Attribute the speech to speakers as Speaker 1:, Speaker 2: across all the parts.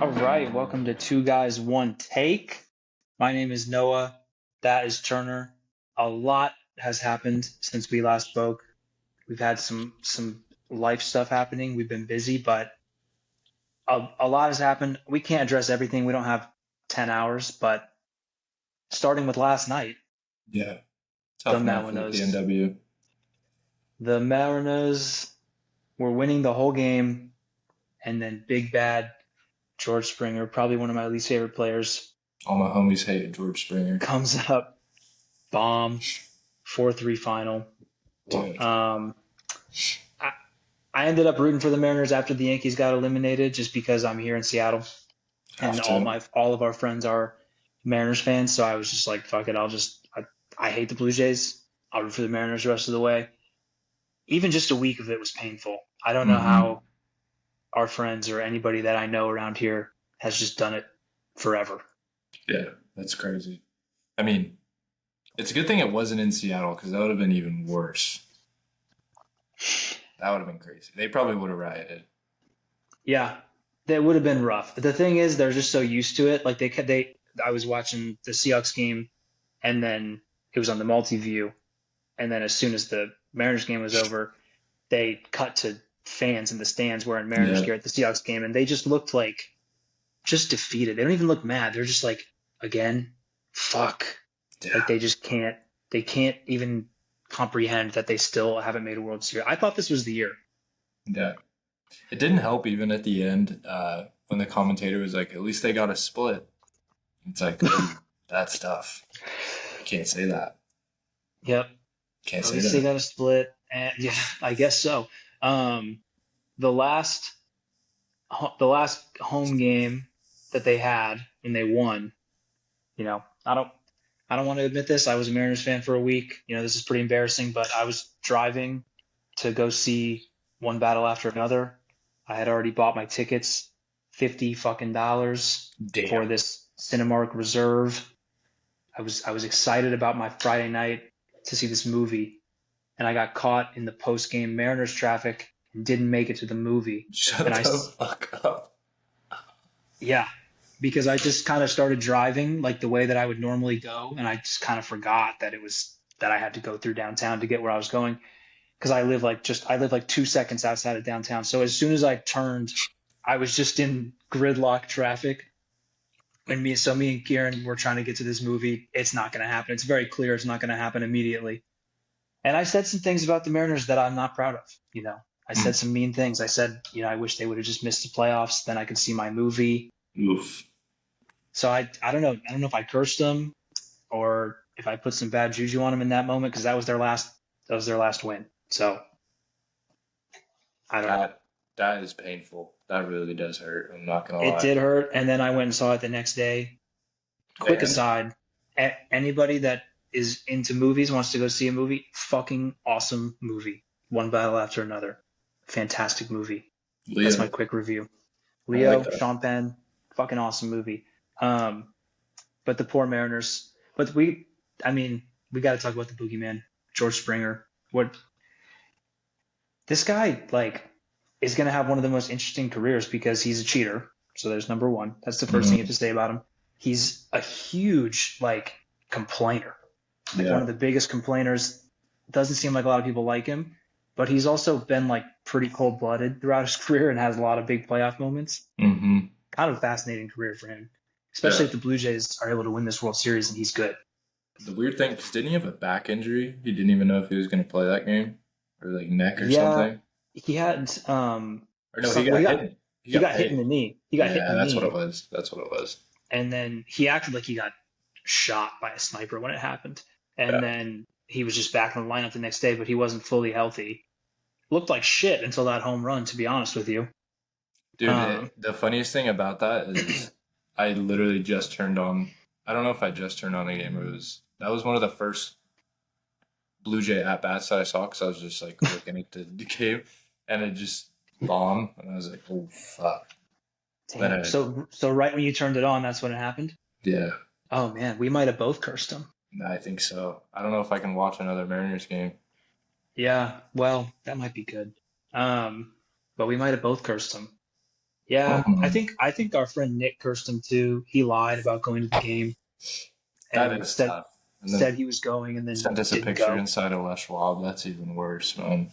Speaker 1: All right, welcome to Two Guys, One Take. My name is Noah. That is Turner. A lot has happened since we last spoke. We've had some life stuff happening. We've been busy, but a lot has happened. We can't address everything. We don't have 10 hours, but starting with last night,
Speaker 2: Yeah,
Speaker 1: the
Speaker 2: tough night for the
Speaker 1: Mariners.
Speaker 2: PNW.
Speaker 1: The Mariners were winning the whole game, and then big bad George Springer, probably one of my least favorite players,
Speaker 2: All my homies hated George Springer.
Speaker 1: comes up, bomb, 4-3 final.
Speaker 2: Dude,
Speaker 1: Um, I, I ended up rooting for the Mariners after the Yankees got eliminated, just because I'm here in Seattle and
Speaker 2: have to.
Speaker 1: all of our friends are Mariners fans. So I was just like, fuck it, I hate the Blue Jays. I'll root for the Mariners the rest of the way. Even just a week of it was painful. I don't know
Speaker 2: hmm
Speaker 1: how our friends or anybody that I know around here has just done it forever.
Speaker 2: Yeah, that's crazy. I mean, it's a good thing it wasn't in Seattle because that would have been even worse. That would have been crazy. They probably would have rioted.
Speaker 1: Yeah, that would have been rough. The thing is, they're just so used to it. Like I was watching the Seahawks game, and then it was on the multi-view, and then as soon as the Mariners game was over, they cut to fans in the stands wearing Mariners
Speaker 2: Yeah,
Speaker 1: gear at the Seahawks game, and they just looked like just defeated. They don't even look mad. They're just like, again, fuck. Like
Speaker 2: yeah,
Speaker 1: they just can't. They can't even comprehend that they still haven't made a World Series. I thought this was the year.
Speaker 2: yeah. It didn't help even at the end when the commentator was like, "At least they got a split." It's like, ooh, that's tough. You can't say that.
Speaker 1: Yep.
Speaker 2: Can't
Speaker 1: At
Speaker 2: say
Speaker 1: least they
Speaker 2: that.
Speaker 1: got a split, and yeah, I guess so. Um, the last the last home game that they had when they won, I don't want to admit this. I was a Mariners fan for a week. This is pretty embarrassing, but I was driving to go see one battle after another. I had already bought my tickets, 50 fucking dollars for
Speaker 2: Damn.
Speaker 1: this Cinemark Reserve. I was excited about my Friday night to see this movie, and I got caught in the post game Mariners traffic and didn't make it to the movie. And
Speaker 2: Shut the fuck up.
Speaker 1: yeah, because I just kind of started driving like the way that I would normally go, and I just kind of forgot that I had to go through downtown to get where I was going because I live like 2 seconds outside of downtown. So as soon as I turned, I was just in gridlock traffic. And me and Kieran were trying to get to this movie. It's not going to happen. It's very clear it's not going to happen immediately. And I said some things about the Mariners that I'm not proud of. I said
Speaker 2: Mm.
Speaker 1: some mean things. I said, I wish they would have just missed the playoffs. Then I could see my movie.
Speaker 2: Oof.
Speaker 1: So I don't know. I don't know if I cursed them or if I put some bad juju on them in that moment because that was their last win. So I don't know.
Speaker 2: That is painful. That really does hurt. I'm not gonna
Speaker 1: It
Speaker 2: lie.
Speaker 1: did hurt. And then I went and saw it the next day. Quick
Speaker 2: And
Speaker 1: aside, anybody that is into movies wants to go see a movie, fucking awesome movie. One battle after another. Fantastic movie. That's my
Speaker 2: Leo,
Speaker 1: quick review.
Speaker 2: I like
Speaker 1: Leo,
Speaker 2: that.
Speaker 1: Sean Penn, fucking awesome movie. Um, but the poor Mariners. I mean, we got to talk about the boogeyman, George Springer. What this guy like is going to have one of the most interesting careers because he's a cheater. So there's number one. That's the first thing you have
Speaker 2: hmm
Speaker 1: to say about him. He's a huge like complainer, like one
Speaker 2: Yeah.
Speaker 1: of the biggest complainers. Doesn't seem like a lot of people like him, but he's also been like pretty cold blooded throughout his career and has a lot of big playoff moments.
Speaker 2: hmm
Speaker 1: Kind of a fascinating career for him, especially
Speaker 2: Yeah.
Speaker 1: if the Blue Jays are able to win this World Series and he's good.
Speaker 2: The weird thing, because didn't he have a back injury? He didn't even know if he was gonna play that game, or like neck or
Speaker 1: Yeah,
Speaker 2: something.
Speaker 1: he had
Speaker 2: Or no, he
Speaker 1: some. Well,
Speaker 2: got hit. He
Speaker 1: he
Speaker 2: got
Speaker 1: got hit in
Speaker 2: paid.
Speaker 1: the knee. He got hit in
Speaker 2: Yeah,
Speaker 1: the
Speaker 2: that's what it
Speaker 1: knee,
Speaker 2: was. That's what it was.
Speaker 1: and then he acted like he got shot by a sniper when it happened. And
Speaker 2: Yeah.
Speaker 1: then he was just back in the lineup the next day, but he wasn't fully healthy. Looked like shit until that home run, to be honest with you.
Speaker 2: Dude,
Speaker 1: Um,
Speaker 2: the funniest thing about that is I literally just turned on. I don't know if I just turned on the game. That was one of the first Blue Jay at bats that I saw because I was just like looking at the game, and it just bombed, and I was like, "Oh fuck!" Then
Speaker 1: Damn. So right when you turned it on, that's when it happened.
Speaker 2: yeah,
Speaker 1: Oh man, we might have both cursed him.
Speaker 2: I think so. I don't know if I can watch another Mariners game.
Speaker 1: Yeah. Well, that might be good. Um, but we might have both cursed him. Yeah, I
Speaker 2: Oh,
Speaker 1: think I think our friend Nick cursed him too. He lied about going to the game
Speaker 2: that
Speaker 1: and
Speaker 2: is
Speaker 1: said
Speaker 2: tough. And then
Speaker 1: said he was going and then
Speaker 2: sent us a
Speaker 1: didn't
Speaker 2: picture
Speaker 1: go.
Speaker 2: inside of Les Schwab. That's even worse, man.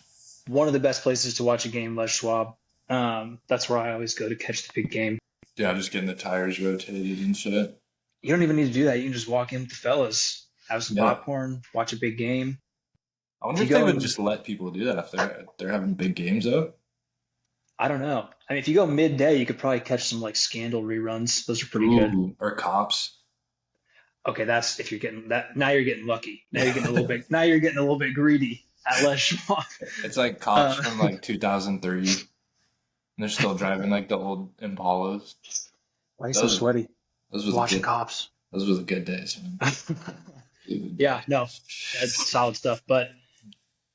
Speaker 1: One of the best places to watch a game, Les Schwab. That's where I always go to catch the big game.
Speaker 2: Yeah, just getting the tires rotated and shit.
Speaker 1: You don't even need to do that. You can just walk in with the fellas, have some
Speaker 2: Yeah.
Speaker 1: popcorn, watch a big game.
Speaker 2: I wonder
Speaker 1: If you
Speaker 2: if they
Speaker 1: go
Speaker 2: would
Speaker 1: in,
Speaker 2: just let people do that if they're having big games out.
Speaker 1: I don't know. I mean, if you go midday, you could probably catch some like Scandal reruns. Those are pretty good.
Speaker 2: Ooh, or cops.
Speaker 1: Okay, that's if you're getting that. Now you're getting lucky. Now you're getting a little bit. Now you're getting a little bit greedy at Les Schwab.
Speaker 2: It's like cops
Speaker 1: Uh,
Speaker 2: from like 2003, and they're still driving like the old Impalas.
Speaker 1: why are you so
Speaker 2: Those
Speaker 1: sweaty?
Speaker 2: those were the
Speaker 1: Watching
Speaker 2: good
Speaker 1: cops.
Speaker 2: those were the good days, man. Good
Speaker 1: Yeah, no,
Speaker 2: days.
Speaker 1: that's solid stuff. But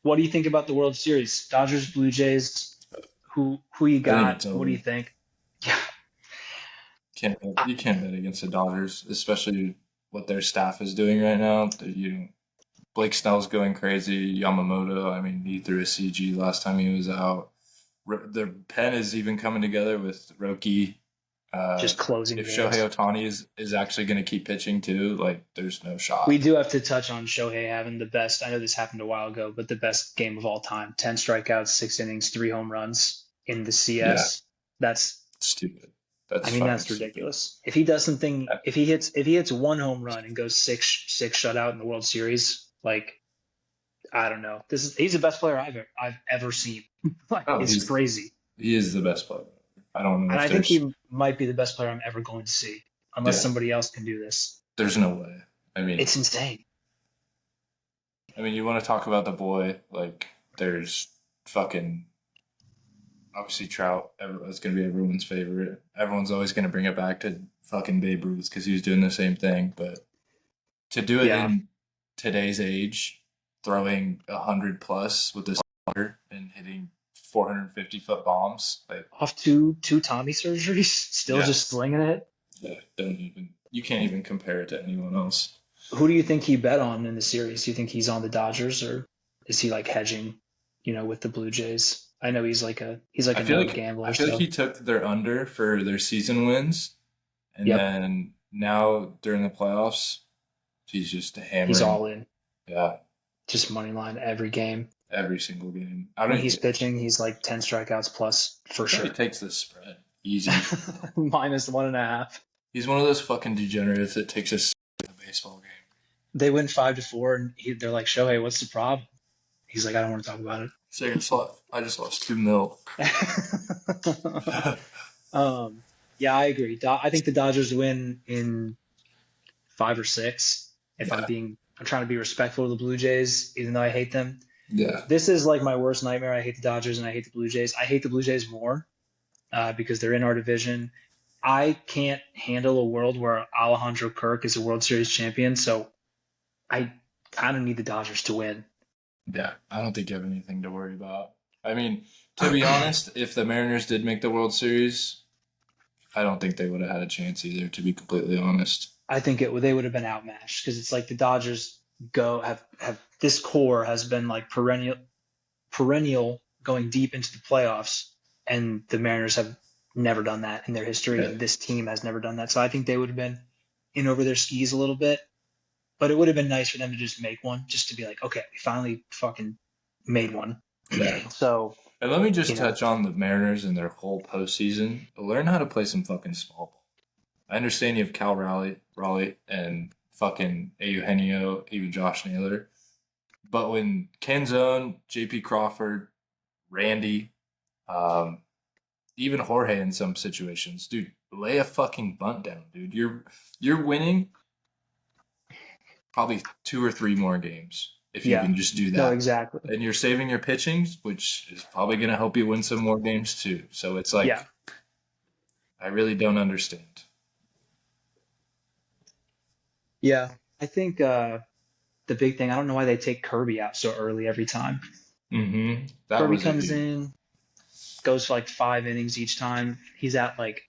Speaker 1: what do you think about the World Series? Dodgers, Blue Jays. Who you
Speaker 2: I think
Speaker 1: got?
Speaker 2: it's
Speaker 1: What do you
Speaker 2: over.
Speaker 1: think? Yeah, I,
Speaker 2: You can't bet against the Dodgers, especially what their staff is doing right now. Blake Snell's going crazy. Yamamoto, I mean, he threw a CG last time he was out. Their pen is even coming together with Roki. Uh,
Speaker 1: just closing
Speaker 2: if Shohei
Speaker 1: games.
Speaker 2: Ohtani is actually going to keep pitching too, like there's no
Speaker 1: We
Speaker 2: shot.
Speaker 1: do have to touch on Shohei having the best. I know this happened a while ago, but the best game of all time: 10 strikeouts, 6 innings, 3 home runs in the
Speaker 2: Yeah,
Speaker 1: CS. That's,
Speaker 2: stupid.
Speaker 1: I
Speaker 2: That's
Speaker 1: mean,
Speaker 2: fucking
Speaker 1: that's
Speaker 2: stupid.
Speaker 1: ridiculous. If he does something,
Speaker 2: Uh,
Speaker 1: if he hits 1 home run and goes six shutout in the World Series, like I don't know. He's the best player I've ever seen. Like
Speaker 2: Oh,
Speaker 1: it's crazy,
Speaker 2: he is the best player. I don't know
Speaker 1: and
Speaker 2: if
Speaker 1: I think
Speaker 2: there's
Speaker 1: he might be the best player I'm ever going to see, unless
Speaker 2: yeah,
Speaker 1: somebody else can do this.
Speaker 2: there's no way. I mean,
Speaker 1: It's insane.
Speaker 2: you want to talk about the boy? Like, there's fucking obviously Trout. It's gonna be everyone's favorite. Everyone's always gonna bring it back to fucking Babe Ruth because he was doing the same thing. But to do it
Speaker 1: Yeah,
Speaker 2: in today's age, throwing 100 plus with this and hitting 450-foot bombs, like
Speaker 1: off two Tommy surgeries, still
Speaker 2: yeah,
Speaker 1: just slinging it.
Speaker 2: yeah, don't even you can't even compare it to anyone else.
Speaker 1: Who do you think he bet on in the series? Do you think he's on the Dodgers or is he like hedging, with the Blue Jays? I know he's like a known
Speaker 2: I
Speaker 1: gambler,
Speaker 2: feel like
Speaker 1: so
Speaker 2: he took their under for their season wins, and
Speaker 1: yep,
Speaker 2: then now during the playoffs, he's just
Speaker 1: he's
Speaker 2: hammering.
Speaker 1: all in.
Speaker 2: Yeah,
Speaker 1: Just money line every game.
Speaker 2: every single game. I
Speaker 1: When
Speaker 2: don't.
Speaker 1: he's pitching, he's like 10 strikeouts plus
Speaker 2: He
Speaker 1: for
Speaker 2: probably
Speaker 1: sure.
Speaker 2: takes this spread easy.
Speaker 1: Minus 1.5.
Speaker 2: He's one of those fucking degenerates that takes a in a baseball game.
Speaker 1: They win 5-4, and they're like, Shohei, what's the problem? He's like, I don't want to talk about
Speaker 2: Second slot. I just lost 2 mil.
Speaker 1: it. Yeah, I agree. I think the Dodgers win in 5 or 6. If
Speaker 2: Yeah,
Speaker 1: I'm trying to be respectful of the Blue Jays, even though I hate them.
Speaker 2: yeah,
Speaker 1: This is like my worst nightmare. I hate the Dodgers and I hate the Blue Jays. I hate the Blue Jays more because they're in our division. I can't handle a world where Alejandro Kirk is a World Series champion, so I kind of need the Dodgers to win.
Speaker 2: yeah. I don't think you have anything to worry about. I mean, to be honest, if the Mariners did make the World Series, I don't think they would have had a chance either. To be completely honest.
Speaker 1: I think they would have been outmatched because it's like the Dodgers go have this core has been like perennial going deep into the playoffs, and the Mariners have never done that in their history,
Speaker 2: Yeah,
Speaker 1: and this team has never done that. So I think they would have been in over their skis a little bit, but it would have been nice for them to just make one, just to be like, okay, we finally fucking made one.
Speaker 2: yeah.
Speaker 1: So,
Speaker 2: And let me just
Speaker 1: you know,
Speaker 2: touch on the Mariners and their whole postseason. Learn how to play some fucking small ball. I understand you have Raleigh, and fucking Eugenio, even Josh Naylor. But when Kenzone, JP Crawford, Randy, um, even Jorge in some situations, dude, lay a fucking bunt down, dude. You're winning probably 2 or 3 more games if you
Speaker 1: yeah,
Speaker 2: can just do
Speaker 1: no,
Speaker 2: that.
Speaker 1: exactly.
Speaker 2: And you're saving your pitching, which is probably gonna help you win some more games too. So it's like
Speaker 1: Yeah,
Speaker 2: I really don't understand.
Speaker 1: yeah. I think the big thing, I don't know why they take Kirby out so early every time.
Speaker 2: That
Speaker 1: Kirby
Speaker 2: was a
Speaker 1: comes
Speaker 2: huge.
Speaker 1: in, goes for like 5 innings each time. He's at like,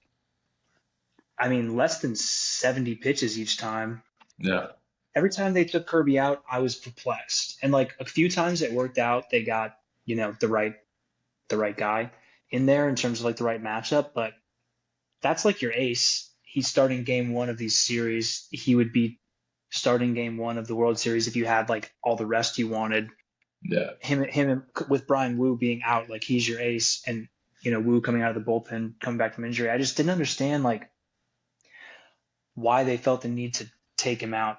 Speaker 1: I mean, less than 70 pitches each time.
Speaker 2: Yeah.
Speaker 1: Every time they took Kirby out, I was perplexed. And like a few times it worked out. They got, the right guy in there in terms of like the right matchup. But that's like your ace. He's starting game one of these series. He would be starting game one of the World Series if you had like all the rest you wanted.
Speaker 2: Yeah,
Speaker 1: Him with Brian Wu being out, like he's your ace, and Wu coming out of the bullpen, coming back from injury. I just didn't understand like why they felt the need to take him out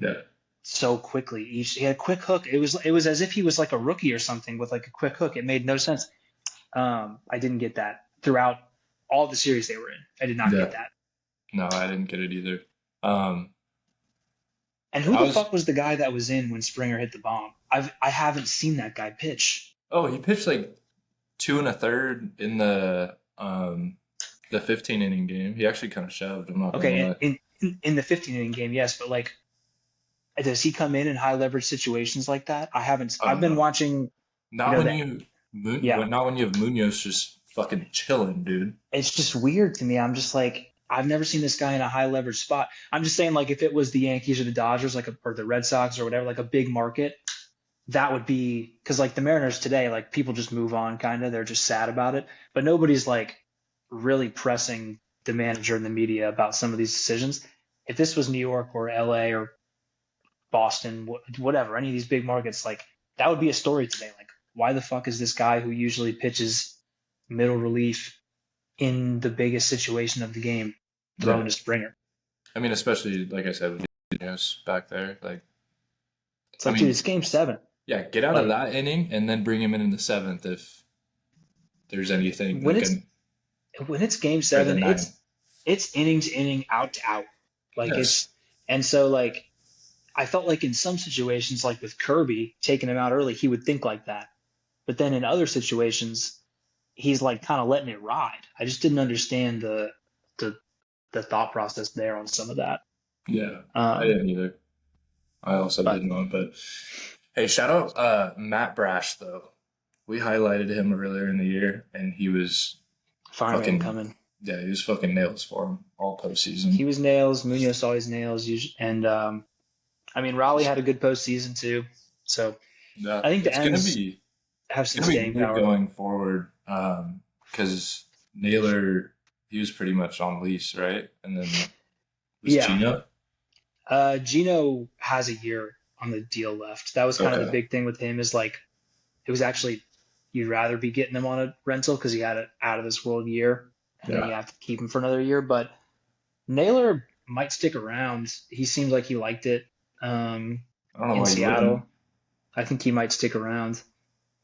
Speaker 2: yeah,
Speaker 1: so quickly. He had a quick hook. It was as if he was like a rookie or something with like a quick hook. It made no sense. I didn't get that throughout all the series they were in. I did not
Speaker 2: yeah.
Speaker 1: get that.
Speaker 2: No, I didn't get it either. Um,
Speaker 1: And who
Speaker 2: I
Speaker 1: the
Speaker 2: was.
Speaker 1: fuck was the guy that was in when Springer hit the bomb? I haven't seen that guy pitch.
Speaker 2: Oh, he pitched like two and a third in the 15 inning game. He actually kind of shoved. I'm not gonna
Speaker 1: Okay,
Speaker 2: lie.
Speaker 1: in the 15 inning game, yes, but like, does he come in high leverage situations like that? I haven't.
Speaker 2: I
Speaker 1: I've
Speaker 2: don't
Speaker 1: been
Speaker 2: know.
Speaker 1: watching.
Speaker 2: Not when
Speaker 1: The yeah,
Speaker 2: not when you have Munoz just fucking chilling, dude.
Speaker 1: it's just weird to me. I'm just like, I've never seen this guy in a high leverage spot. I'm just saying, like, if it was the Yankees or the Dodgers, or the Red Sox or whatever, like a big market, that would be because like the Mariners today, like people just move on, kind of. They're just sad about it, but nobody's like really pressing the manager and the media about some of these decisions. If this was New York or LA or Boston, whatever, any of these big markets, like that would be a story today. Like, why the fuck is this guy who usually pitches middle relief in the biggest situation of the game
Speaker 2: Yeah.
Speaker 1: throwing a Springer?
Speaker 2: I mean, especially like I said with Munoz back there. Like,
Speaker 1: It's
Speaker 2: I
Speaker 1: like, dude,
Speaker 2: mean,
Speaker 1: it's game seven.
Speaker 2: yeah, get out of
Speaker 1: Like
Speaker 2: that inning and then bring him in the seventh if there's anything
Speaker 1: when
Speaker 2: like
Speaker 1: it's
Speaker 2: an
Speaker 1: when it's game
Speaker 2: or the
Speaker 1: seven,
Speaker 2: ninth.
Speaker 1: it's inning to inning, out to out. Like
Speaker 2: Yes.
Speaker 1: it's and so like I felt like in some situations, like with Kirby taking him out early, he would think like that. But then in other situations, he's like kind of letting it ride. I just didn't understand the the thought process there on some of that.
Speaker 2: Yeah. I
Speaker 1: Um,
Speaker 2: didn't either. I also
Speaker 1: but
Speaker 2: didn't know, but hey, shout out Matt Brash though. We highlighted him earlier in the year, and he was
Speaker 1: fireman
Speaker 2: fucking
Speaker 1: coming.
Speaker 2: yeah, he was fucking nails for him all postseason.
Speaker 1: He was nails. Munoz always nails. And I mean, Raleigh had a good postseason too. So
Speaker 2: Yeah,
Speaker 1: I think the ends have
Speaker 2: it's
Speaker 1: some
Speaker 2: gonna be
Speaker 1: staying
Speaker 2: weird
Speaker 1: power.
Speaker 2: going forward because Naylor he was pretty much on lease, right? And then was
Speaker 1: Yeah.
Speaker 2: Gino
Speaker 1: Gino has a year on the deal left. That was kind of the
Speaker 2: okay?
Speaker 1: big thing with him is like, it was actually, you'd rather be getting him on a rental because he had an out of this world year and then
Speaker 2: Yeah,
Speaker 1: you have to keep him for another year. But Naylor might stick around. He seemed like he liked it
Speaker 2: I don't know
Speaker 1: in
Speaker 2: why you
Speaker 1: Seattle.
Speaker 2: wouldn't.
Speaker 1: I think he might stick around.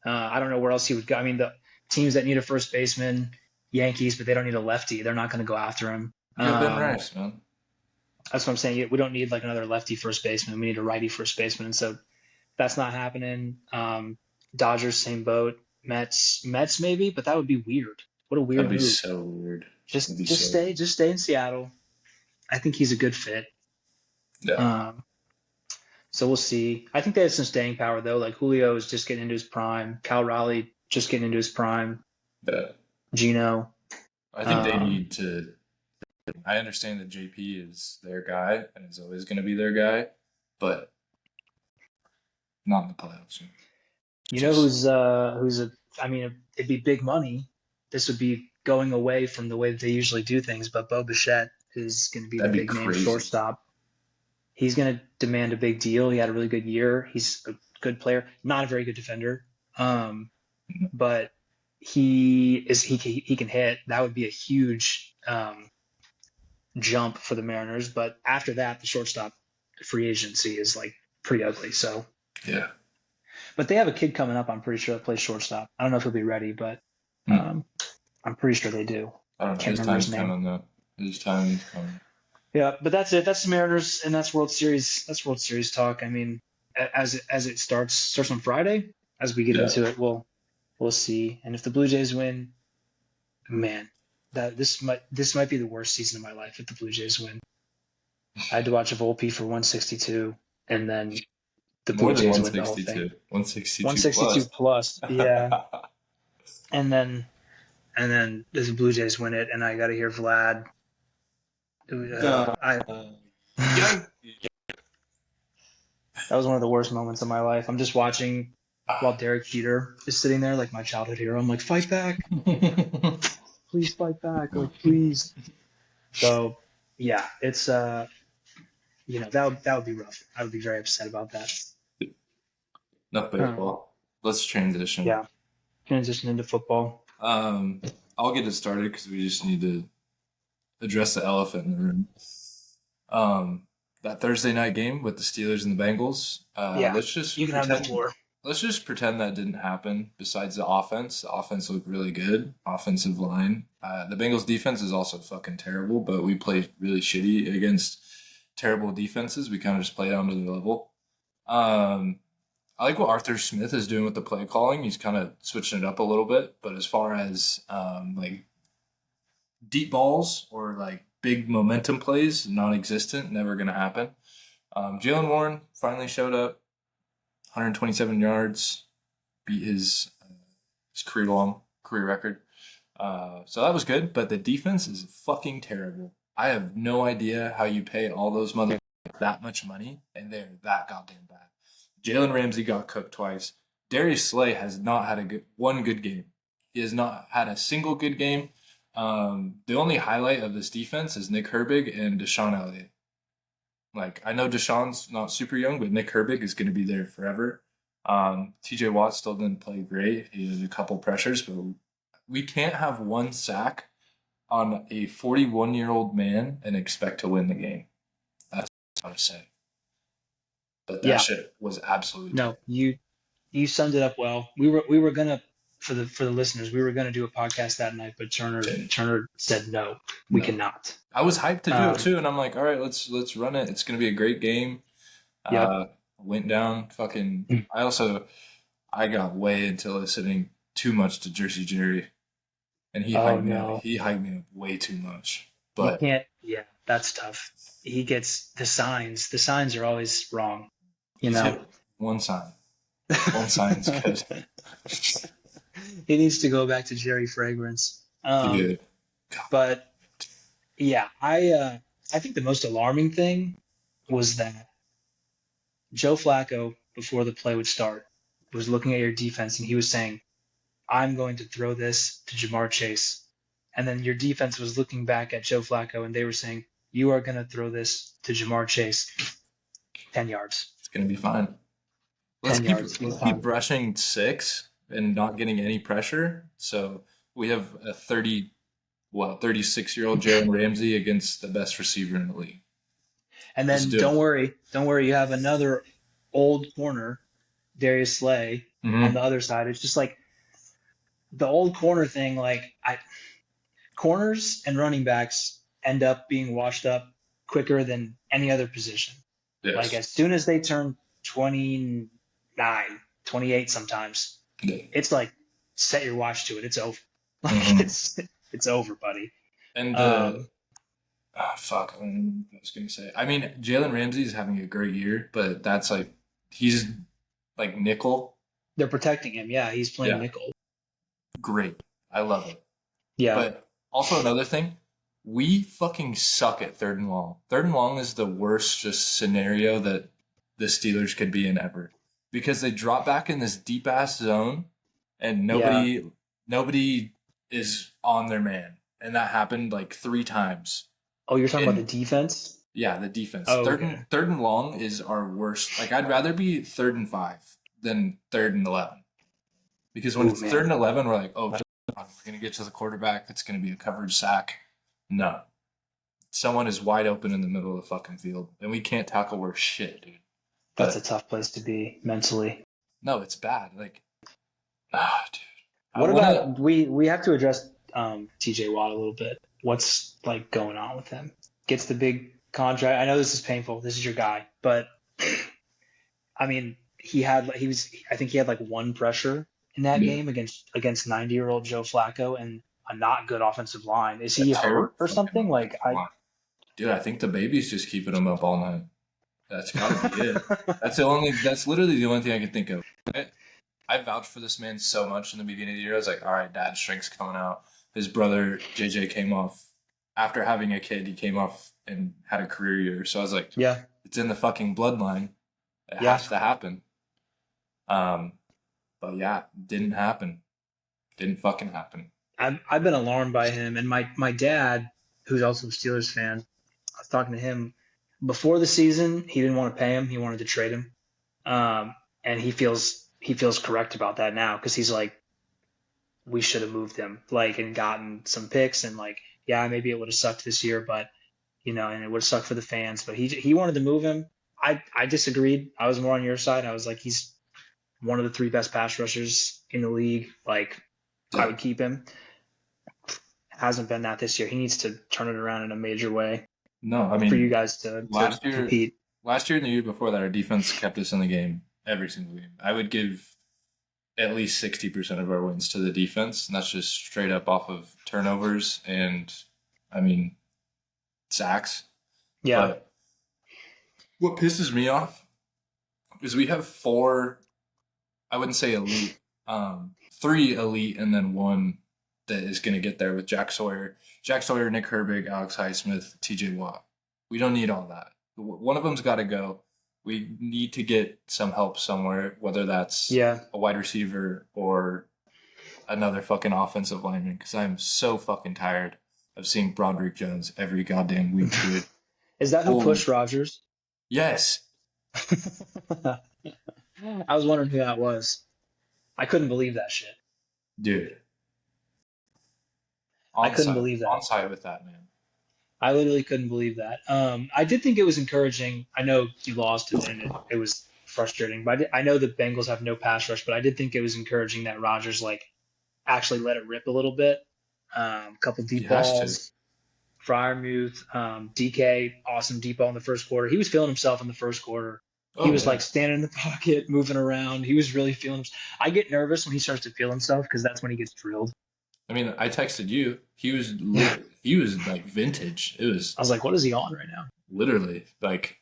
Speaker 1: I don't know where else he would go. I mean, the teams that need a first baseman, Yankees, but they don't need a lefty. They're not going to go after him.
Speaker 2: You got Ben Rice, man.
Speaker 1: That's what I'm saying. We don't need like another lefty first baseman. We need a righty first baseman, and so that's not happening. Dodgers, same boat. Mets maybe, but that would be weird. What a
Speaker 2: That'd
Speaker 1: weird
Speaker 2: be
Speaker 1: move.
Speaker 2: so weird. That'd
Speaker 1: Just
Speaker 2: be
Speaker 1: just
Speaker 2: so
Speaker 1: stay just stay in Seattle. I think he's a good fit.
Speaker 2: yeah,
Speaker 1: Um, so we'll see. I think they have some staying power though. Like Julio is just getting into his prime. Cal Raleigh just getting into his prime.
Speaker 2: yeah.
Speaker 1: Gino.
Speaker 2: I think they
Speaker 1: Um,
Speaker 2: need to. I understand that JP is their guy and is always going to be their guy, but not in the playoffs.
Speaker 1: you know
Speaker 2: Just
Speaker 1: who's a. I mean, it'd be big money. This would be going away from the way that they usually do things. But Bo Bichette is going to be the
Speaker 2: that'd be
Speaker 1: big name
Speaker 2: crazy.
Speaker 1: shortstop. He's going to demand a big deal. He had a really good year. He's a good player, not a very good defender, but he can hit. That would be a huge jump for the Mariners. But after that, the shortstop free agency is like pretty ugly. So,
Speaker 2: Yeah.
Speaker 1: but they have a kid coming up. I'm pretty sure that plays shortstop. I don't know if he'll be ready, but
Speaker 2: Hmm.
Speaker 1: I'm pretty sure they do.
Speaker 2: I don't know.
Speaker 1: Can't
Speaker 2: His
Speaker 1: remember his
Speaker 2: time's
Speaker 1: name.
Speaker 2: coming though. His time is coming.
Speaker 1: Yeah, but that's it. That's the Mariners, and that's World Series. That's World Series talk. I mean, as it starts on Friday. As we get
Speaker 2: Yeah.
Speaker 1: into it, we'll see. And if the Blue Jays win, man, that this might be the worst season of my life if the Blue Jays win. I had to watch a Volpe for 162, and then the
Speaker 2: More
Speaker 1: Blue
Speaker 2: than
Speaker 1: Jays win the whole
Speaker 2: 162.
Speaker 1: thing.
Speaker 2: 162
Speaker 1: 162
Speaker 2: plus.
Speaker 1: plus, yeah. And then the Blue Jays win it, and I got to hear Vlad.
Speaker 2: Yeah.
Speaker 1: I
Speaker 2: Yeah.
Speaker 1: That was one of the worst moments of my life. I'm just watching while Derek Jeter is sitting there like my childhood hero. I'm like, fight back. please fight back, like please. So yeah, it's that would be rough. I would be very upset about that.
Speaker 2: Enough
Speaker 1: Um,
Speaker 2: baseball. Let's transition.
Speaker 1: yeah, transition into football.
Speaker 2: Um, I'll get it started because we just need to address the elephant in the room. Um, that Thursday night game with the Steelers and the Bengals.
Speaker 1: Yeah, you can have the floor.
Speaker 2: Let's just pretend that didn't happen. Besides the offense looked really good. Offensive line. The Bengals defense is also fucking terrible, but we play really shitty against terrible defenses. We kind of just play down to their level. Um, I like what Arthur Smith is doing with the play calling. He's kind of switching it up a little bit. But as far as like deep balls or like big momentum plays, non-existent, never going to happen. Jalen Warren finally showed up, 127 yards, beat his career record. So that was good, but the defense is fucking terrible. I have no idea how you pay all those mother that much money and they're that goddamn bad. Jalen Ramsey got cooked twice. Darius Slay has not had one good game. He has not had a single good game. The only highlight of this defense is Nick Herbig and Deshaun Elliott. Like, I know Deshaun's not super young, but Nick Herbig is going to be there forever. TJ Watt still didn't play great. He had a couple pressures, but we can't have one sack on a 41-year-old man and expect to win the game. That's what I say. But that
Speaker 1: Yeah,
Speaker 2: shit was absolutely
Speaker 1: no,
Speaker 2: terrible.
Speaker 1: you summed it up well. We were gonna for the listeners, we were gonna do a podcast that night, but Turner said no, we
Speaker 2: No.
Speaker 1: cannot.
Speaker 2: I was hyped to do it
Speaker 1: Um,
Speaker 2: too, and I'm like, all right, let's run it. It's gonna be a great game.
Speaker 1: yep.
Speaker 2: Went down fucking. I got way into listening too much to Jersey Jerry, and he
Speaker 1: Oh
Speaker 2: hyped me up.
Speaker 1: no,
Speaker 2: He hyped me up way too much.
Speaker 1: you
Speaker 2: But
Speaker 1: can't. Yeah, that's tough. He gets the signs. The signs are always wrong. You
Speaker 2: he's
Speaker 1: know.
Speaker 2: hit one sign. One sign's good.
Speaker 1: He needs to go back to Jerry Fragrance.
Speaker 2: Dude.
Speaker 1: But yeah, I think the most alarming thing was that Joe Flacco, before the play would start, was looking at your defense and he was saying, I'm going to throw this to Jamar Chase. And then your defense was looking back at Joe Flacco and they were saying, you are going to throw this to Jamar Chase 10 yards.
Speaker 2: It's gonna be fine.
Speaker 1: 10 yards. Be
Speaker 2: Let's keep
Speaker 1: fine.
Speaker 2: rushing six and not getting any pressure. So we have a 36-year-old Jalen Ramsey against the best receiver in the league.
Speaker 1: And
Speaker 2: Let's
Speaker 1: then
Speaker 2: do it.
Speaker 1: don't worry, you have another old corner, Darius Slay, on
Speaker 2: Mm-hmm.
Speaker 1: the other side. It's just like the old corner thing, corners and running backs end up being washed up quicker than any other position. Like
Speaker 2: Yes.
Speaker 1: as soon as they turn 29, 28 sometimes,
Speaker 2: Yeah.
Speaker 1: it's like set your watch to it. It's over. Like
Speaker 2: Mm-hmm.
Speaker 1: it's over, buddy.
Speaker 2: And
Speaker 1: Um,
Speaker 2: fuck, I was gonna say. I mean, Jalen Ramsey is having a great year, but that's like he's like nickel.
Speaker 1: they're protecting him. Yeah, he's playing
Speaker 2: Yeah,
Speaker 1: nickel.
Speaker 2: great. I love it.
Speaker 1: Yeah.
Speaker 2: But also another thing, we fucking suck at third and long. Third and long is the worst just scenario that the Steelers could be in ever because they drop back in this deep ass zone and
Speaker 1: Yeah.
Speaker 2: nobody is on their man, and that happened like three times.
Speaker 1: Oh, you're talking about the
Speaker 2: And
Speaker 1: defense?
Speaker 2: yeah, the defense.
Speaker 1: Oh, okay.
Speaker 2: Third and long is our worst. Like I'd rather be 3rd and 5 than 3rd and 11 because when
Speaker 1: Oh
Speaker 2: it's third
Speaker 1: man.
Speaker 2: and 11, we're like, oh, we're gonna get to the quarterback. It's gonna be a coverage sack. No, someone is wide open in the middle of the fucking field, and we can't tackle worth shit, dude.
Speaker 1: That's a
Speaker 2: But
Speaker 1: tough place to be mentally.
Speaker 2: no, it's bad. Like, dude, I
Speaker 1: What
Speaker 2: wanna.
Speaker 1: about we have to address TJ Watt a little bit. What's like going on with him? Gets the big contract. I know this is painful. This is your guy, but I mean, I think he had like one pressure in that
Speaker 2: Yeah,
Speaker 1: game against 90-year-old Joe Flacco and a not good offensive line. Is
Speaker 2: a
Speaker 1: he
Speaker 2: terrible
Speaker 1: hurt or
Speaker 2: fucking
Speaker 1: something? Like
Speaker 2: offensive line, dude. I think the baby's just keeping him up all night. That's got to be it. That's the only. That's literally the only thing I can think of. I vouched for this man so much in the beginning of the year. I was like, all right, dad's strength's coming out. His brother JJ came off after having a kid. He came off and had a career year. So I was like,
Speaker 1: Yeah,
Speaker 2: it's in the fucking bloodline. It
Speaker 1: yeah.
Speaker 2: has to happen. Um, but yeah, didn't happen. Didn't fucking happen.
Speaker 1: I've been alarmed by him, and my dad, who's also a Steelers fan, I was talking to him before the season. He didn't want to pay him; he wanted to trade him, and he feels correct about that now because he's like, we should have moved him, like, and gotten some picks, and like, yeah, maybe it would have sucked this year, but and it would have sucked for the fans. But he wanted to move him. I disagreed. I was more on your side. I was like, he's one of the three best pass rushers in the league. Like, I
Speaker 2: Yeah.
Speaker 1: would keep him. Hasn't been that this year. He needs to turn it around in a major way
Speaker 2: No, I
Speaker 1: for you
Speaker 2: mean,
Speaker 1: guys to
Speaker 2: last year,
Speaker 1: compete.
Speaker 2: last year and the year before that, our defense kept us in the game every single game. I would give at least 60% of our wins to the defense, and that's just straight up off of turnovers and, I mean, sacks.
Speaker 1: Yeah,
Speaker 2: But what pisses me off is we have four, I wouldn't say elite, three elite, and then one that is going to get there with Jack Sawyer, Nick Herbig, Alex Highsmith, TJ Watt. We don't need all that. One of them's got to go. We need to get some help somewhere, whether that's
Speaker 1: yeah.
Speaker 2: a wide receiver or another fucking offensive lineman, because I'm so fucking tired of seeing Broderick Jones every goddamn week, dude.
Speaker 1: Is that who
Speaker 2: Holy.
Speaker 1: pushed Rogers?
Speaker 2: Yes,
Speaker 1: I was wondering who that was. I couldn't believe that shit.
Speaker 2: dude.
Speaker 1: I couldn't
Speaker 2: Onside.
Speaker 1: believe that.
Speaker 2: Onside with that, man.
Speaker 1: I literally couldn't believe that. I did think it was encouraging. I know you lost and it was frustrating, but I know the Bengals have no pass rush, but I did think it was encouraging that Rogers like actually let it rip a little bit. Couple
Speaker 2: He
Speaker 1: deep
Speaker 2: has to.
Speaker 1: balls, Fryermuth, DK, awesome deep ball in the first quarter. He was feeling himself in the first quarter. He
Speaker 2: Oh,
Speaker 1: was like
Speaker 2: yeah.
Speaker 1: standing in the pocket, moving around. He was really feeling himself. I get nervous when he starts to feel himself because that's when he gets drilled.
Speaker 2: I mean, I texted you.
Speaker 1: Yeah.
Speaker 2: He was like vintage. It was
Speaker 1: I was like, what is he on right now?
Speaker 2: literally like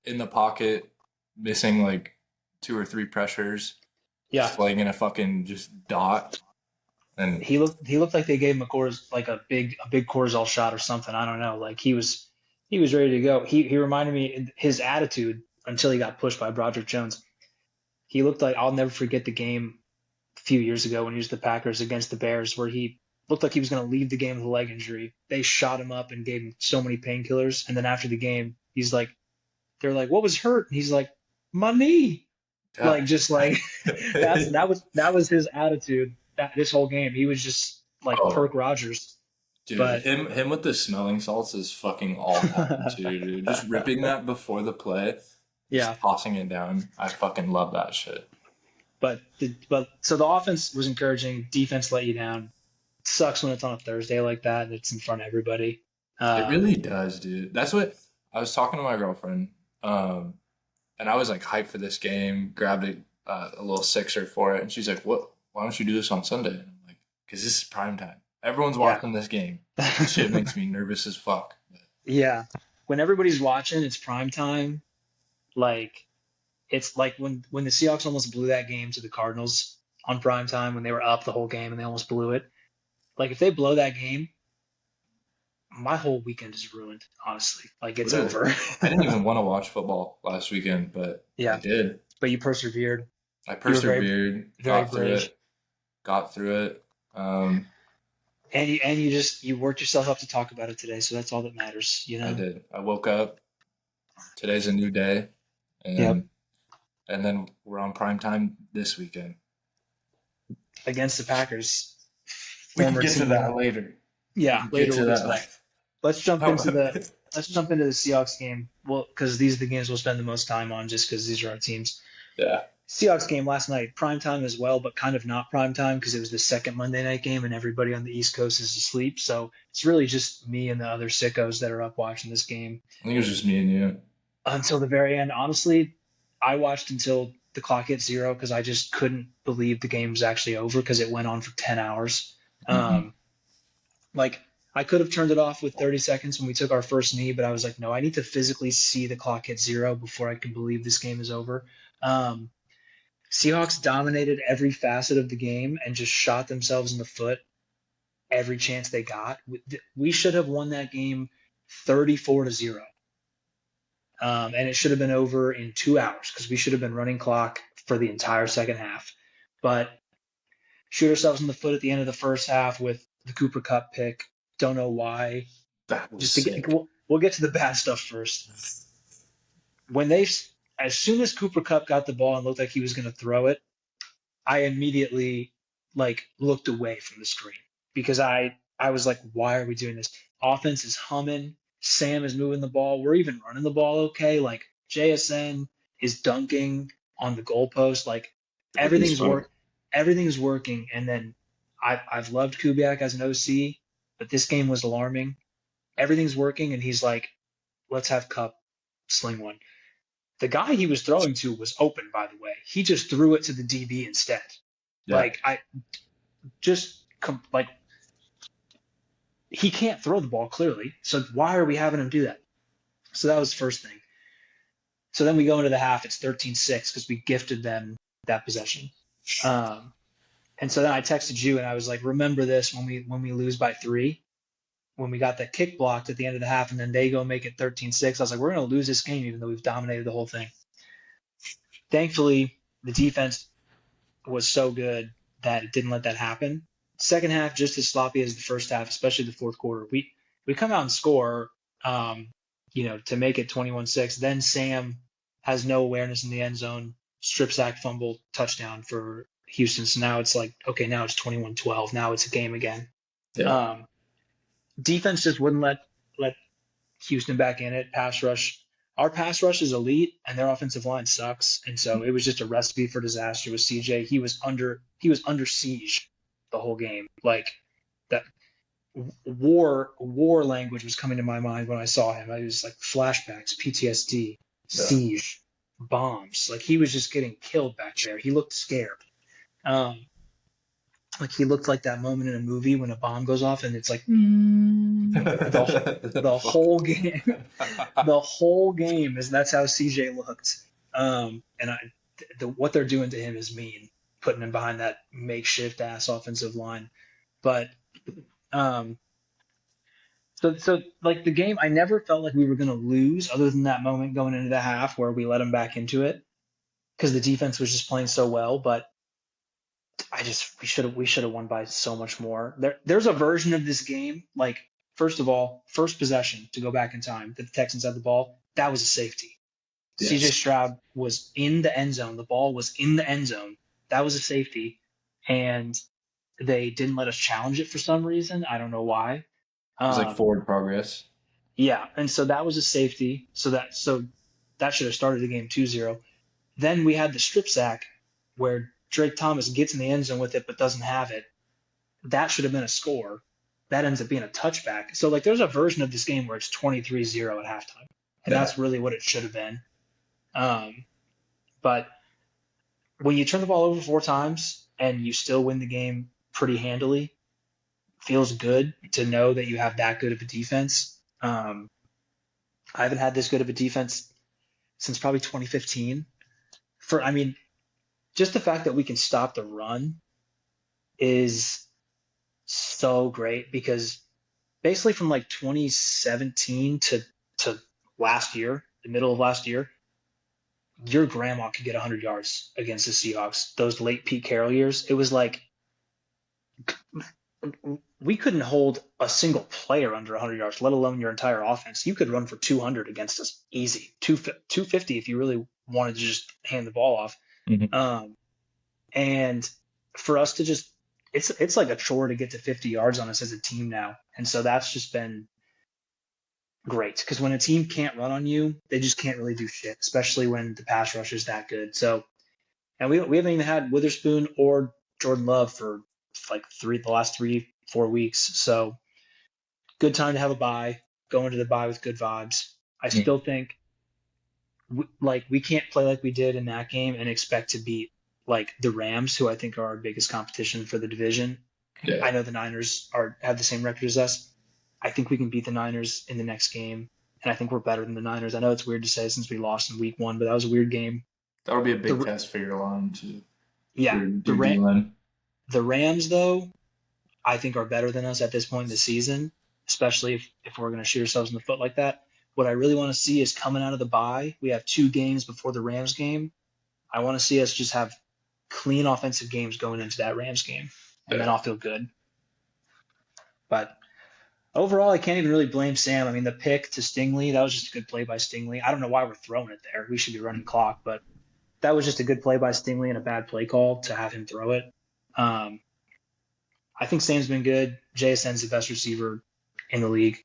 Speaker 2: in the pocket, missing like two or three pressures,
Speaker 1: Yeah.
Speaker 2: just like in a fucking just dot. And
Speaker 1: He looked like they gave him like a big cortisol shot or something. I don't know. Like he was ready to go. He reminded me his attitude until he got pushed by Broderick Jones. He looked like I'll never forget the game a few years ago when he was the Packers against the Bears where he looked like he was going to leave the game with a leg injury. They shot him up and gave him so many painkillers, and then after the game, they're like, "What was hurt?" And he's like, "My knee."
Speaker 2: yeah.
Speaker 1: Like just like that was his attitude that this whole game. He was just like
Speaker 2: Oh,
Speaker 1: Perk Rogers.
Speaker 2: dude,
Speaker 1: But
Speaker 2: him with the smelling salts is fucking all time too, dude. Just ripping that before the play,
Speaker 1: yeah,
Speaker 2: just tossing it down. I fucking love that shit.
Speaker 1: but so the offense was encouraging. Defense let you down. It sucks when it's on a Thursday like that and it's in front of everybody.
Speaker 2: It
Speaker 1: Um,
Speaker 2: really does, dude. That's what I was talking to my girlfriend, and I was like hyped for this game. Grabbed a little sixer for it, and she's like, "What? Why don't you do this on Sunday?" And I'm like, "Because this is prime time. Everyone's
Speaker 1: yeah.
Speaker 2: watching this game. This shit makes me nervous as fuck."
Speaker 1: Yeah. When everybody's watching, it's prime time. Like it's like when the Seahawks almost blew that game to the Cardinals on prime time when they were up the whole game and they almost blew it. Like if they blow that game, my whole weekend is ruined, honestly. Like it's
Speaker 2: Literally,
Speaker 1: over.
Speaker 2: I didn't even want to watch football last weekend, but I
Speaker 1: Yeah,
Speaker 2: did.
Speaker 1: but you persevered.
Speaker 2: I
Speaker 1: You were very,
Speaker 2: persevered,
Speaker 1: very brave,
Speaker 2: got through it. Um,
Speaker 1: and you worked yourself up to talk about it today. So that's all that matters, you
Speaker 2: I
Speaker 1: know.
Speaker 2: did. I woke up. Today's a new day,
Speaker 1: Yep.
Speaker 2: and then we're on prime time this weekend.
Speaker 1: Against the Packers,
Speaker 2: We can
Speaker 1: former
Speaker 2: get to that
Speaker 1: team.
Speaker 2: later. We
Speaker 1: Yeah,
Speaker 2: can get
Speaker 1: later
Speaker 2: to
Speaker 1: we'll get to
Speaker 2: that
Speaker 1: that.
Speaker 2: later.
Speaker 1: Let's jump into the let's jump into the Seahawks game. Well, because these are the games we'll spend the most time on, just because these are our teams.
Speaker 2: Yeah.
Speaker 1: Seahawks game last night, prime time as well, but kind of not prime time because it was the second Monday night game and everybody on the East Coast is asleep. So it's really just me and the other sickos that are up watching this game
Speaker 2: I think it was just me and you.
Speaker 1: until the very end. Honestly, I watched until the clock hit zero because I just couldn't believe the game was actually over because it went on for 10 hours.
Speaker 2: Hmm.
Speaker 1: Um, like I could have turned it off with 30 seconds when we took our first knee, but I was like, no, I need to physically see the clock hit zero before I can believe this game is over. Um, Seahawks dominated every facet of the game and just shot themselves in the foot every chance they got. We should have won that game 34-0. And it should have been over in 2 hours because we should have been running clock for the entire second half. But shoot ourselves in the foot at the end of the first half with the Cooper Cup pick. Don't know why.
Speaker 2: That was
Speaker 1: Just to get,
Speaker 2: sick.
Speaker 1: we'll get to the bad stuff first. When they, as soon as Cooper Cup got the ball and looked like he was going to throw it, I immediately like looked away from the screen because I was like, why are we doing this? Offense is humming. Sam is moving the ball. We're even running the ball okay. Like JSN is dunking on the goalpost. Like
Speaker 2: It was
Speaker 1: everything's
Speaker 2: funny.
Speaker 1: work, everything's working. And then I've loved Kubiak as an OC, but this game was alarming. Everything's working, and he's like, let's have Cup sling one. The guy he was throwing to was open, by the way. He just threw it to the DB instead.
Speaker 2: Yeah.
Speaker 1: Like I just like he can't throw the ball clearly. So why are we having him do that? So that was the first thing. So then we go into the half. It's 13-6 because we gifted them that possession. Um, and so then I texted you and I was like, remember this when we lose by 3, when we got that kick blocked at the end of the half, and then they go make it 13-6. I was like, we're going to lose this game even though we've dominated the whole thing. Thankfully, the defense was so good that it didn't let that happen. Second half, just as sloppy as the first half, especially the fourth quarter. We come out and score, um, to make it 21-6. Then Sam has no awareness in the end zone, strip sack, fumble, touchdown for Houston. So now it's like, okay, now it's 21-12. Now it's a game again.
Speaker 2: Yeah.
Speaker 1: Um, Defense just wouldn't let Houston back in it. Pass rush. Our pass rush is elite, and their offensive line sucks. And so it was just a recipe for disaster with CJ. He was under siege the whole game. Like that war language was coming to my mind when I saw him. I was like flashbacks, PTSD,
Speaker 2: Yeah.
Speaker 1: siege, bombs. Like he was just getting killed back there. He looked scared. Um, like he looked like that moment in a movie when a bomb goes off and it's like the the
Speaker 2: Fuck.
Speaker 1: whole game. The whole game is that's how CJ looked. And what they're doing to him is mean, putting him behind that makeshift ass offensive line. But um, so like the game, I never felt like we were going to lose, other than that moment going into the half where we let them back into it because the defense was just playing so well. But we should have won by so much more. There's a version of this game like. First of all, first possession to go back in time that the Texans had the ball, that was a safety. CJ
Speaker 2: Yes.
Speaker 1: Stroud was in the end zone. The ball was in the end zone. That was a safety. And they didn't let us challenge it for some reason. I don't know why.
Speaker 2: It was like
Speaker 1: Um,
Speaker 2: forward progress.
Speaker 1: yeah. And so that was a safety. So that should have started the game 2-0. Then we had the strip sack where Drake Thomas gets in the end zone with it but doesn't have it. That should have been a score. That ends up being a touchback. So like there's a version of this game where it's 23-0 at halftime. And
Speaker 2: Yeah.
Speaker 1: that's really what it should have been. Um, but when you turn the ball over 4 times and you still win the game pretty handily, feels good to know that you have that good of a defense. I haven't had this good of a defense since probably 2015. I mean, just the fact that we can stop the run is so great because basically from like 2017 to last year, the middle of last year, your grandma could get 100 yards against the Seahawks. Those late Pete Carroll years, it was like we couldn't hold a single player under 100 yards, let alone your entire offense. You could run for 200 against us easy, 250 if you really wanted to just hand the ball off.
Speaker 2: Mhm.
Speaker 1: And for us to just, it's like a chore to get to 50 yards on us as a team now. And so that's just been great because when a team can't run on you, they just can't really do shit, especially when the pass rush is that good. So, and we haven't even had Witherspoon or Jordan Love for like the last 3-4 weeks. So good time to have a bye. Go into the bye with good vibes. I still think we can't play like we did in that game and expect to beat like the Rams, who I think are our biggest competition for the division.
Speaker 2: Yeah.
Speaker 1: I know the Niners have the same record as us. I think we can beat the Niners in the next game, and I think we're better than the Niners. I know it's weird to say since we lost in Week 1, but that was a weird game.
Speaker 2: That'll be a big
Speaker 1: The
Speaker 2: test for your line too.
Speaker 1: Yeah,
Speaker 2: Your D line.
Speaker 1: the Rams though I think are better than us at this point in the season, especially if we're going to shoot ourselves in the foot like that. What I really want to see is coming out of the bye. We have 2 games before the Rams game. I want to see us just have clean offensive games going into that Rams game. and then
Speaker 2: Yeah.
Speaker 1: I'll feel good. But overall, I can't even really blame Sam. I mean, the pick to Stingley, that was just a good play by Stingley. I don't know why we're throwing it there. We should be running clock, but that was just a good play by Stingley and a bad play call to have him throw it. Um, I think Sam's been good. JSN's the best receiver in the league.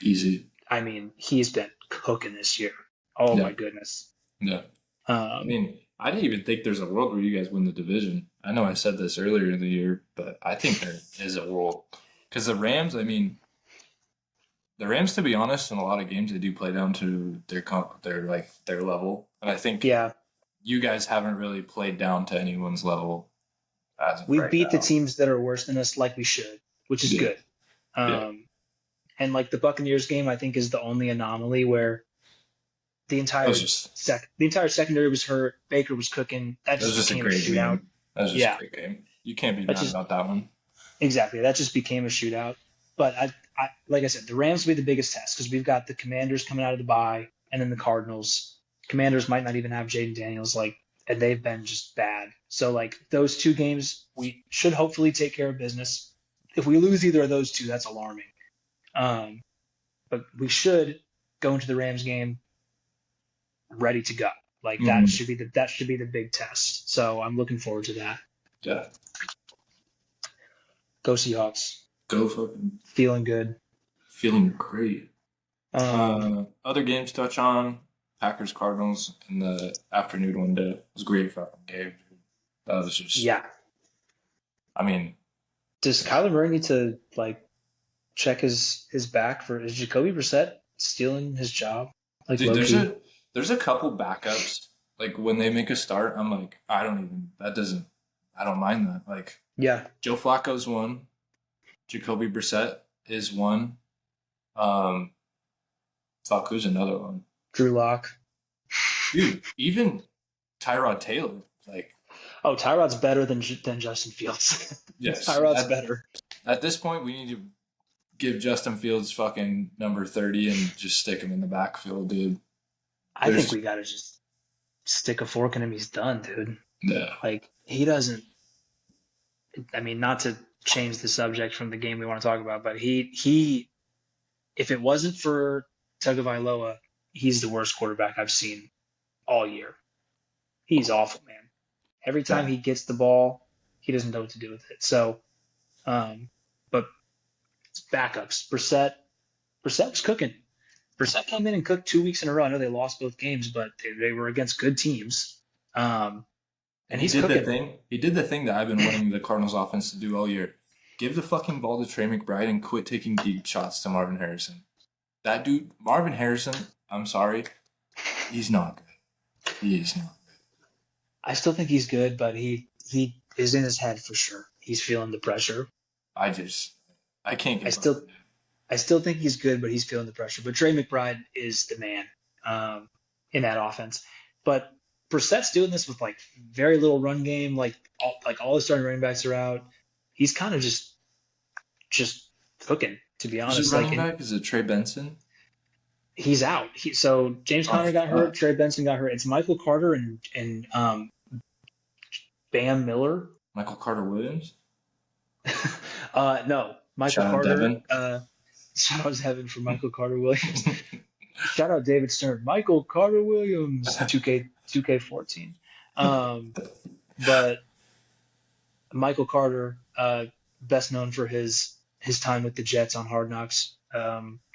Speaker 2: Easy.
Speaker 1: I mean, he's been cooking this year. Oh
Speaker 2: Yeah.
Speaker 1: my goodness.
Speaker 2: Yeah. I
Speaker 1: Um,
Speaker 2: mean, I didn't even think there's a world where you guys win the division. I know I said this earlier in the year, but I think there is a world because the Rams. I mean, the Rams, to be honest, in a lot of games they do play down to their level, and I think
Speaker 1: yeah,
Speaker 2: you guys haven't really played down to anyone's level as of
Speaker 1: we
Speaker 2: right
Speaker 1: beat the
Speaker 2: now.
Speaker 1: teams that are worse than us like we should, which is
Speaker 2: Yeah.
Speaker 1: good.
Speaker 2: Yeah.
Speaker 1: Um, and like the Buccaneers game, I think is the only anomaly where the
Speaker 2: That was
Speaker 1: entire
Speaker 2: just
Speaker 1: the entire secondary was hurt. Baker was cooking. That
Speaker 2: that was
Speaker 1: just
Speaker 2: just a
Speaker 1: became a
Speaker 2: great
Speaker 1: shootout.
Speaker 2: game. That was just a
Speaker 1: Yeah,
Speaker 2: great game. You can't be
Speaker 1: that
Speaker 2: mad
Speaker 1: just
Speaker 2: about that one.
Speaker 1: exactly that just became a shootout. But like I said, the Rams will be the biggest test because we've got the Commanders coming out of the bye, and then the Cardinals. Commanders might not even have Jaden Daniels, like, and they've been just bad. So like those two games, we should hopefully take care of business. If we lose either of those two, that's alarming. Um, but we should go into the Rams game ready to go. Like
Speaker 2: Mhm.
Speaker 1: that should be the big test. So I'm looking forward to that.
Speaker 2: Yeah.
Speaker 1: Go Seahawks.
Speaker 2: Go fucking
Speaker 1: Feeling good.
Speaker 2: feeling great.
Speaker 1: Um,
Speaker 2: Other games to touch on Packers Cardinals in the afternoon window. It was a great fucking game. That was just,
Speaker 1: yeah.
Speaker 2: I mean,
Speaker 1: Does Kyler Murray need to like check his back for is Jacoby Brissett stealing his job? Like
Speaker 2: dude,
Speaker 1: low key.
Speaker 2: there's a couple backups. Like when they make a start, I'm like, I don't mind that. Like
Speaker 1: Yeah.
Speaker 2: Joe Flacco's one, Jacoby Brissett is one. Um, fuck, who's another one?
Speaker 1: Drew Lock.
Speaker 2: Dude, even Tyrod Taylor. Like,
Speaker 1: Oh, Tyrod's better than Justin Fields.
Speaker 2: yes,
Speaker 1: Tyrod's better.
Speaker 2: at this point, we need to give Justin Fields fucking number 30 and just stick him in the backfield, dude.
Speaker 1: I think
Speaker 2: There's
Speaker 1: we gotta just stick a fork in him. He's done, dude.
Speaker 2: yeah,
Speaker 1: Like he doesn't. I mean, not to change the subject from the game we want to talk about, but he if it wasn't for Tagovailoa, he's the worst quarterback I've seen all year. He's awful, man. Every time
Speaker 2: yeah.
Speaker 1: he gets the ball, he doesn't know what to do with it. So, but it's backups. Brissett was cooking. Brissett came in and cooked 2 weeks in a row. I know they lost both games, but they were against good teams.
Speaker 2: And
Speaker 1: And he's cooking.
Speaker 2: he did the thing that I've been wanting the Cardinals offense to do all year. Give the fucking ball to Trey McBride and quit taking deep shots to Marvin Harrison. That dude, Marvin Harrison, I'm sorry, he's not good. He is not.
Speaker 1: I still think he's good, but he is in his head for sure. He's feeling the pressure.
Speaker 2: I just I can't
Speaker 1: I
Speaker 2: get behind
Speaker 1: still I still think he's good, but he's feeling the pressure. But Trey McBride is the man in that offense. But Brissett's doing this with like very little run game. Like all the starting running backs are out. He's kind of just cooking, to be
Speaker 2: Who's your
Speaker 1: honest. Like,
Speaker 2: running
Speaker 1: and
Speaker 2: back? Is it Trey Benson?
Speaker 1: he's out. So James
Speaker 2: Oh
Speaker 1: Conner got hurt.
Speaker 2: fuck.
Speaker 1: Trey Benson got hurt. It's Michael Carter and Bam Miller.
Speaker 2: Michael Carter Williams?
Speaker 1: No, Michael
Speaker 2: Shout out
Speaker 1: Carter.
Speaker 2: Devin.
Speaker 1: Shout out to heaven for Michael Carter Williams. Shout out David Stern. Michael Carter Williams. 2K14. But Michael Carter, best known for his time with the Jets on Hard Knocks.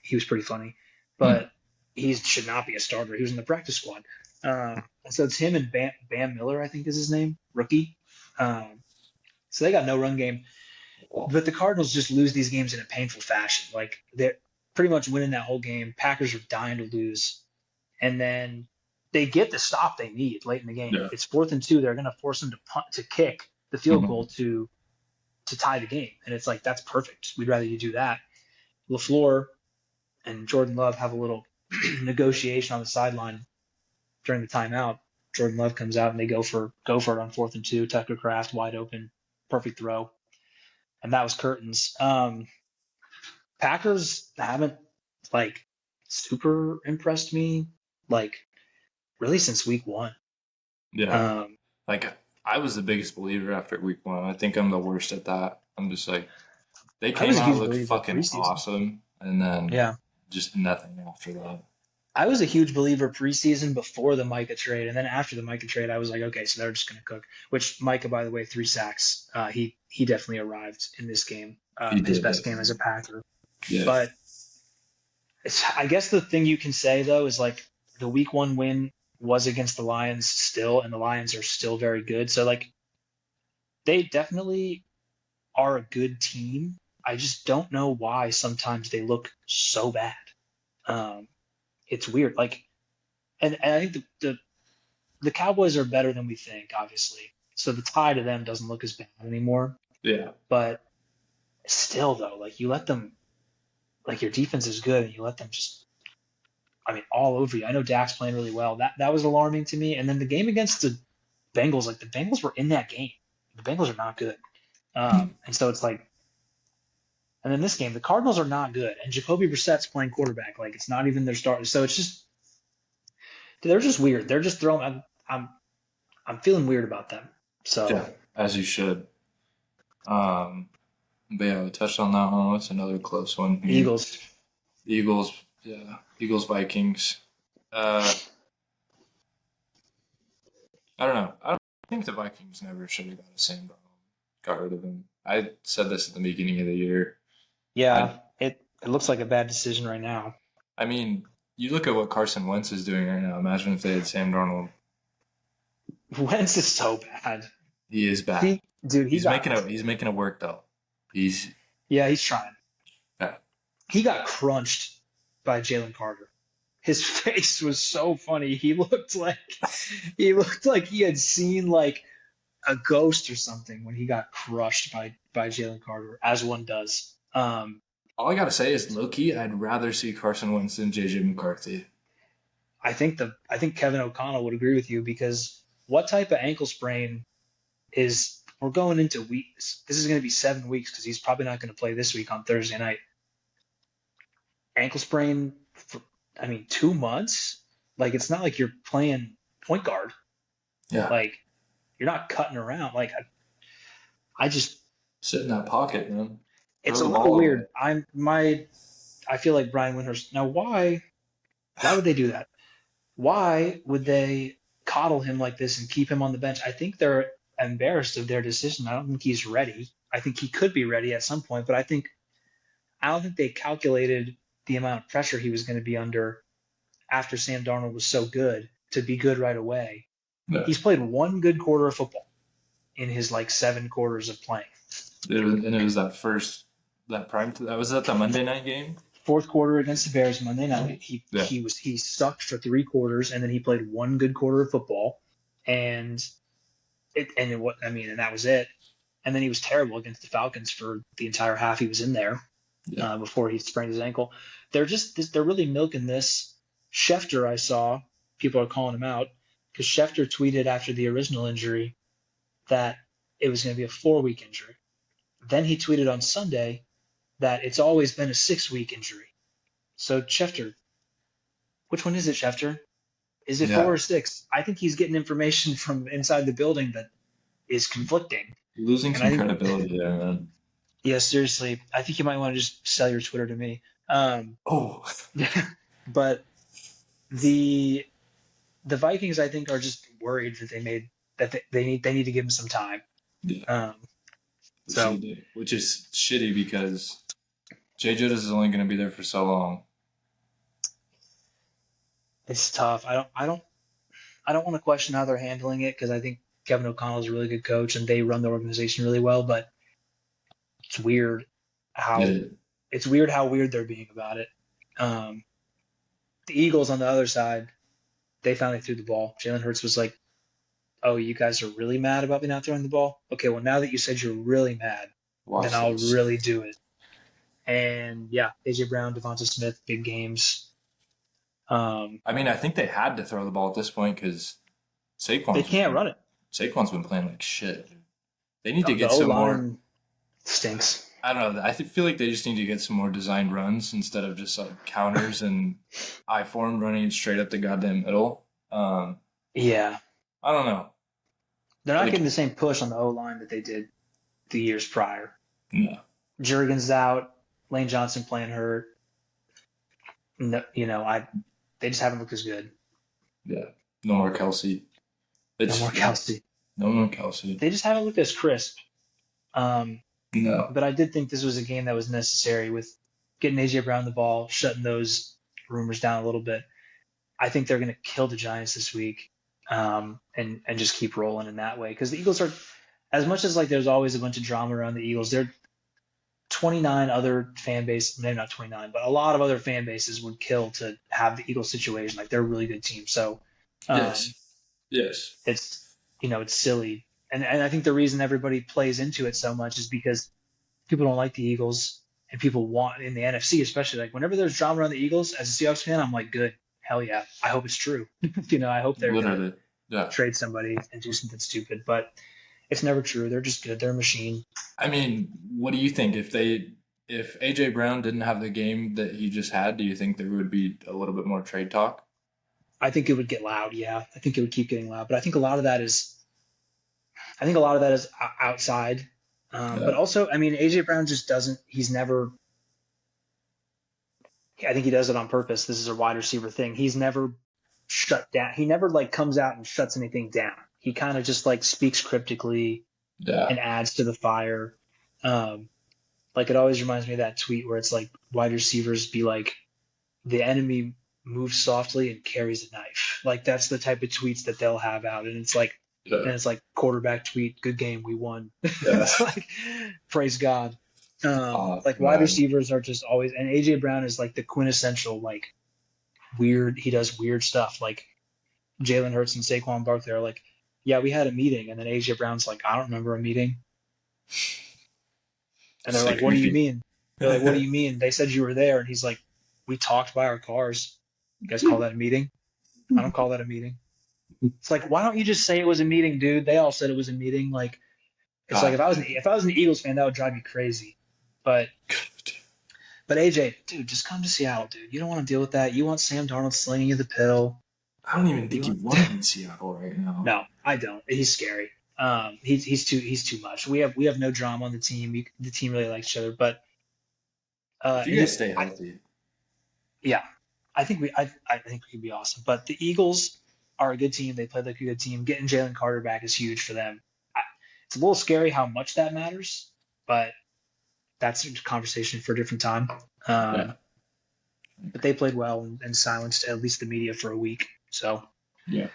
Speaker 1: He was pretty funny,
Speaker 2: Hmm.
Speaker 1: but he should not be a starter. He was in the practice squad. So it's him and Bam Miller, I think is his name, rookie. So they got no run game, but the Cardinals just lose these games in a painful fashion. Like they're pretty much winning that whole game. Packers are dying to lose, and then they get the stop they need late in the game.
Speaker 2: Yeah.
Speaker 1: It's 4th and 2. They're going to force them to kick the field goal to tie the game, and it's like that's perfect. We'd rather you do that. LaFleur and Jordan Love have a little negotiation on the sideline during the timeout. Jordan Love comes out and they go for it on 4th and 2. Tucker Kraft wide open, perfect throw, and that was curtains. Packers haven't like super impressed me like really since week 1.
Speaker 2: Yeah.
Speaker 1: Um,
Speaker 2: Like I was the biggest believer after week one. I think I'm the worst at that. I'm just like, they
Speaker 1: I was
Speaker 2: came
Speaker 1: a
Speaker 2: out,
Speaker 1: huge
Speaker 2: looked
Speaker 1: believer
Speaker 2: fucking
Speaker 1: preseason.
Speaker 2: awesome, and then
Speaker 1: Yeah.
Speaker 2: just nothing after that.
Speaker 1: I was a huge believer preseason before the Micah trade, and then after the Micah trade, I was like, okay, so they're just going to cook. Which Micah, by the way, 3 sacks. He definitely arrived in this game.
Speaker 2: He
Speaker 1: His
Speaker 2: did
Speaker 1: best game as
Speaker 2: definitely.
Speaker 1: a Packer.
Speaker 2: Yeah.
Speaker 1: But I guess the thing you can say though is like the week one win was against the Lions still, and the Lions are still very good. So like they definitely are a good team. I just don't know why sometimes they look so bad. Um, it's weird. Like, and I think the Cowboys are better than we think, obviously. So the tie to them doesn't look as bad anymore.
Speaker 2: Yeah.
Speaker 1: But still, though, like you let them, like your defense is good, and you let them just, I mean, all over you. I know Dak's playing really well. That was alarming to me. And then the game against the Bengals, like the Bengals were in that game. The Bengals are not good. And so it's like, and in this game, the Cardinals are not good, and Jacoby Brissett's playing quarterback. Like it's not even their starter. So it's just they're just weird. They're just throwing. I'm feeling weird about them. So
Speaker 2: Yeah, as you should. Um, but yeah, we touched on that one. What's another close one here?
Speaker 1: Eagles.
Speaker 2: Eagles, yeah, Eagles Vikings. Uh, I don't know. I think the Vikings never should have got a Sam Darnold. Got rid of him. I said this at the beginning of the year. I
Speaker 1: Yeah, it looks like a bad decision right now.
Speaker 2: I mean, you look at what Carson Wentz is doing right now. Imagine if they had Sam Darnold.
Speaker 1: Wentz is so bad.
Speaker 2: He is bad.
Speaker 1: Dude,
Speaker 2: He's making it work though. He's
Speaker 1: yeah, he's trying.
Speaker 2: bad.
Speaker 1: He got crunched by Jalen Carter. His face was so funny. He looked like he had seen like a ghost or something when he got crushed by Jalen Carter, as one does.
Speaker 2: All I gotta say is, low key, I'd rather see Carson Wentz than JJ McCarthy.
Speaker 1: I think Kevin O'Connell would agree with you because what type of ankle sprain is we're going into weeks. This is going to be 7 weeks because he's probably not going to play this week on Thursday night. Ankle sprain, for, I mean, 2 months. Like it's not like you're playing point guard.
Speaker 2: Yeah,
Speaker 1: Like you're not cutting around. Like I just
Speaker 2: sit in that pocket, man. Throw
Speaker 1: it's a
Speaker 2: the
Speaker 1: little
Speaker 2: ball away.
Speaker 1: weird. I feel like Brian Windhorst. Now why would they do that? Why would they coddle him like this and keep him on the bench? I think they're embarrassed of their decision. I don't think he's ready. I think he could be ready at some point, but I don't think they calculated the amount of pressure he was going to be under after Sam Darnold was so good to be good right away.
Speaker 2: Yeah.
Speaker 1: He's played one good quarter of football in his like 7 quarters of playing.
Speaker 2: It was that prime. That was at the Monday night game.
Speaker 1: Fourth quarter against the Bears Monday night, he
Speaker 2: Yeah,
Speaker 1: he sucked for 3 quarters, and then he played one good quarter of football, and what I mean, and that was it. And then he was terrible against the Falcons for the entire half he was in there
Speaker 2: yeah,
Speaker 1: before he sprained his ankle. They're really milking this. Schefter, I saw people are calling him out because Schefter tweeted after the original injury that it was going to be a 4 week injury. Then he tweeted on Sunday that it's always been a 6 week injury. So Schefter, which one is it, Schefter? Is it four
Speaker 2: yeah.
Speaker 1: or six? I think he's getting information from inside the building that is conflicting.
Speaker 2: Losing
Speaker 1: And I
Speaker 2: some
Speaker 1: think,
Speaker 2: credibility there, man.
Speaker 1: yeah, seriously, I think you might want to just sell your Twitter to me.
Speaker 2: Oh,
Speaker 1: But the the Vikings, I think, are just worried that they need to give him some time.
Speaker 2: yeah.
Speaker 1: Um, so
Speaker 2: Which is shitty because Jay Jettis is only going to be there for so long.
Speaker 1: it's tough. I don't want to question how they're handling it because I think Kevin O'Connell is a really good coach and they run the organization really well. But it's weird how
Speaker 2: Yeah.
Speaker 1: weird they're being about it. Um, the Eagles on the other side, they finally threw the ball. Jalen Hurts was like, "Oh, you guys are really mad about me not throwing the ball? Okay, well now that you said you're really mad, then
Speaker 2: Watch
Speaker 1: I'll
Speaker 2: this.
Speaker 1: really do it." And yeah, AJ Brown, Devonta Smith, big games. Um,
Speaker 2: I mean, I think they had to throw the ball at this point because
Speaker 1: they
Speaker 2: Saquon's
Speaker 1: can't
Speaker 2: been
Speaker 1: run it.
Speaker 2: Saquon's been playing like shit. They need to
Speaker 1: The
Speaker 2: get
Speaker 1: O
Speaker 2: some more.
Speaker 1: line stinks.
Speaker 2: I don't know. Feel like they just need to get some more designed runs instead of just like counters and I form running it straight up the goddamn middle.
Speaker 1: Yeah,
Speaker 2: I don't know.
Speaker 1: They're
Speaker 2: But
Speaker 1: not getting
Speaker 2: again,
Speaker 1: the same push on the O line that they did the years prior.
Speaker 2: no,
Speaker 1: Jurgens out, Lane Johnson playing hurt. No, they just haven't looked as good.
Speaker 2: yeah, no more Kelsey.
Speaker 1: No more
Speaker 2: It's yeah,
Speaker 1: Kelsey.
Speaker 2: no more Kelsey.
Speaker 1: They just haven't looked as crisp. Um,
Speaker 2: No,
Speaker 1: but I did think this was a game that was necessary with getting AJ Brown the ball, shutting those rumors down a little bit. I think they're going to kill the Giants this week, and just keep rolling in that way because the Eagles are as much as like there's always a bunch of drama around the Eagles. They're 29 other fan base, maybe not 29, but a lot of other fan bases would kill to have the Eagles situation. Like they're a really good team. So um,
Speaker 2: yes, yes,
Speaker 1: it's it's silly, and I think the reason everybody plays into it so much is because people don't like the Eagles and people want in the NFC, especially like whenever there's drama around the Eagles. As a Seahawks fan, I'm like, good, hell yeah, I hope it's true. I hope they're gonna
Speaker 2: literally, yeah.
Speaker 1: trade somebody and do something stupid, but it's never true. They're just good. They're a machine.
Speaker 2: I mean, what do you think if AJ Brown didn't have the game that he just had? Do you think there would be a little bit more trade talk?
Speaker 1: I think it would get loud. Yeah, I think it would keep getting loud, but I think a lot of that is outside. But
Speaker 2: Yeah,
Speaker 1: also, I mean, AJ Brown just doesn't. He's never. I think he does it on purpose. This is a wide receiver thing. He's never shut down. He never like comes out and shuts anything down. He kind of just like speaks cryptically
Speaker 2: yeah,
Speaker 1: and adds to the fire. Um, like it always reminds me of that tweet where it's like wide receivers be like, the enemy moves softly and carries a knife. Like that's the type of tweets that they'll have out,
Speaker 2: yeah,
Speaker 1: and it's like quarterback tweet, good game, we won.
Speaker 2: yeah.
Speaker 1: It's like praise God.
Speaker 2: Oh
Speaker 1: Like wide
Speaker 2: man,
Speaker 1: receivers are just always, and AJ Brown is like the quintessential like weird. He does weird stuff. Like Jalen Hurts and Saquon Barkley are like, yeah, we had a meeting, and then AJ Brown's like, I don't remember a meeting, and they're
Speaker 2: so
Speaker 1: like, what do you
Speaker 2: creepy.
Speaker 1: mean? They're like, what do you mean? They said you were there, and he's like, we talked by our cars. You guys call that a meeting? I don't call that a meeting. It's like, why don't you just say it was a meeting, dude? They all said it was a meeting. Like, it's like
Speaker 2: God damn.
Speaker 1: if I was an Eagles fan, that would drive me crazy. But AJ, dude, just come to Seattle, dude. You don't want to deal with that. You want Sam Darnold slinging you the pill.
Speaker 2: I don't even
Speaker 1: You
Speaker 2: think you
Speaker 1: want
Speaker 2: want him in Seattle right now.
Speaker 1: no, I don't. He's scary. He's too much. We have no drama on the team. The team really likes each other, but
Speaker 2: If you
Speaker 1: and
Speaker 2: guys
Speaker 1: it,
Speaker 2: stay healthy,
Speaker 1: yeah, I think we could be awesome. But the Eagles are a good team. They play like a good team. Getting Jalen Carter back is huge for them. It's a little scary how much that matters, but that's a conversation for a different time.
Speaker 2: yeah,
Speaker 1: But they played well and silenced at least the media for a week. So
Speaker 2: yeah.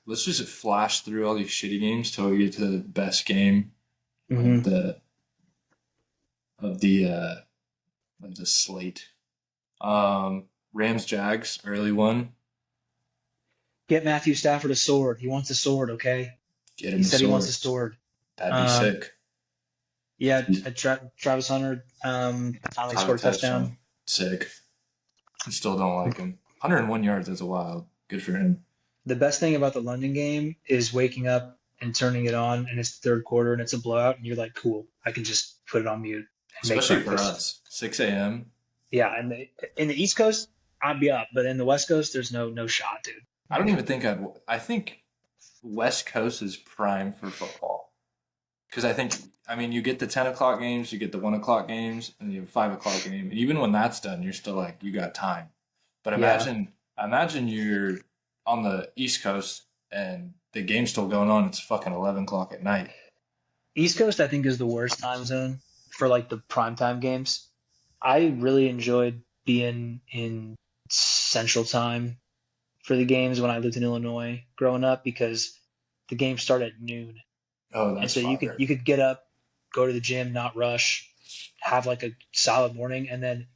Speaker 2: Let's just flash through all these shitty games till we get to the best game of
Speaker 1: mhm.
Speaker 2: the of the uh of the slate. Rams Jags early one.
Speaker 1: Get Matthew Stafford a sword. He wants a sword. Okay,
Speaker 2: Get
Speaker 1: he
Speaker 2: him a
Speaker 1: said he wants
Speaker 2: sword.
Speaker 1: a sword.
Speaker 2: That'd be
Speaker 1: Um,
Speaker 2: sick.
Speaker 1: yeah, Travis Hunter finally
Speaker 2: Caught a
Speaker 1: scored a
Speaker 2: touchdown.
Speaker 1: touchdown.
Speaker 2: Sick. I still don't like him. 101 yards. That's wild. Good for him.
Speaker 1: The best thing about the London game is waking up and turning it on, and it's the third quarter and it's a blowout, and you're like, cool, I can just put it on mute and make
Speaker 2: Especially for
Speaker 1: breakfast.
Speaker 2: us. 6 a.m.
Speaker 1: Yeah, and in the East Coast, I'd be up, but in the West Coast, there's no shot, dude.
Speaker 2: I don't even think I'd. I think West Coast is prime for football. Because I think, I mean, you get the 10 o'clock games, you get the 1 o'clock games, and you have 5 o'clock game. And even when that's done, you're still like, you got time. But
Speaker 1: Yeah,
Speaker 2: imagine you're on the East Coast and the game's still going on. It's fucking 11 o'clock at night.
Speaker 1: East Coast, I think, is the worst time zone for like the primetime games. I really enjoyed being in Central Time for the games when I lived in Illinois growing up because the games start at noon,
Speaker 2: Oh,
Speaker 1: and
Speaker 2: that's
Speaker 1: so
Speaker 2: fire.
Speaker 1: you could get up, go to the gym, not rush, have like a solid morning, and then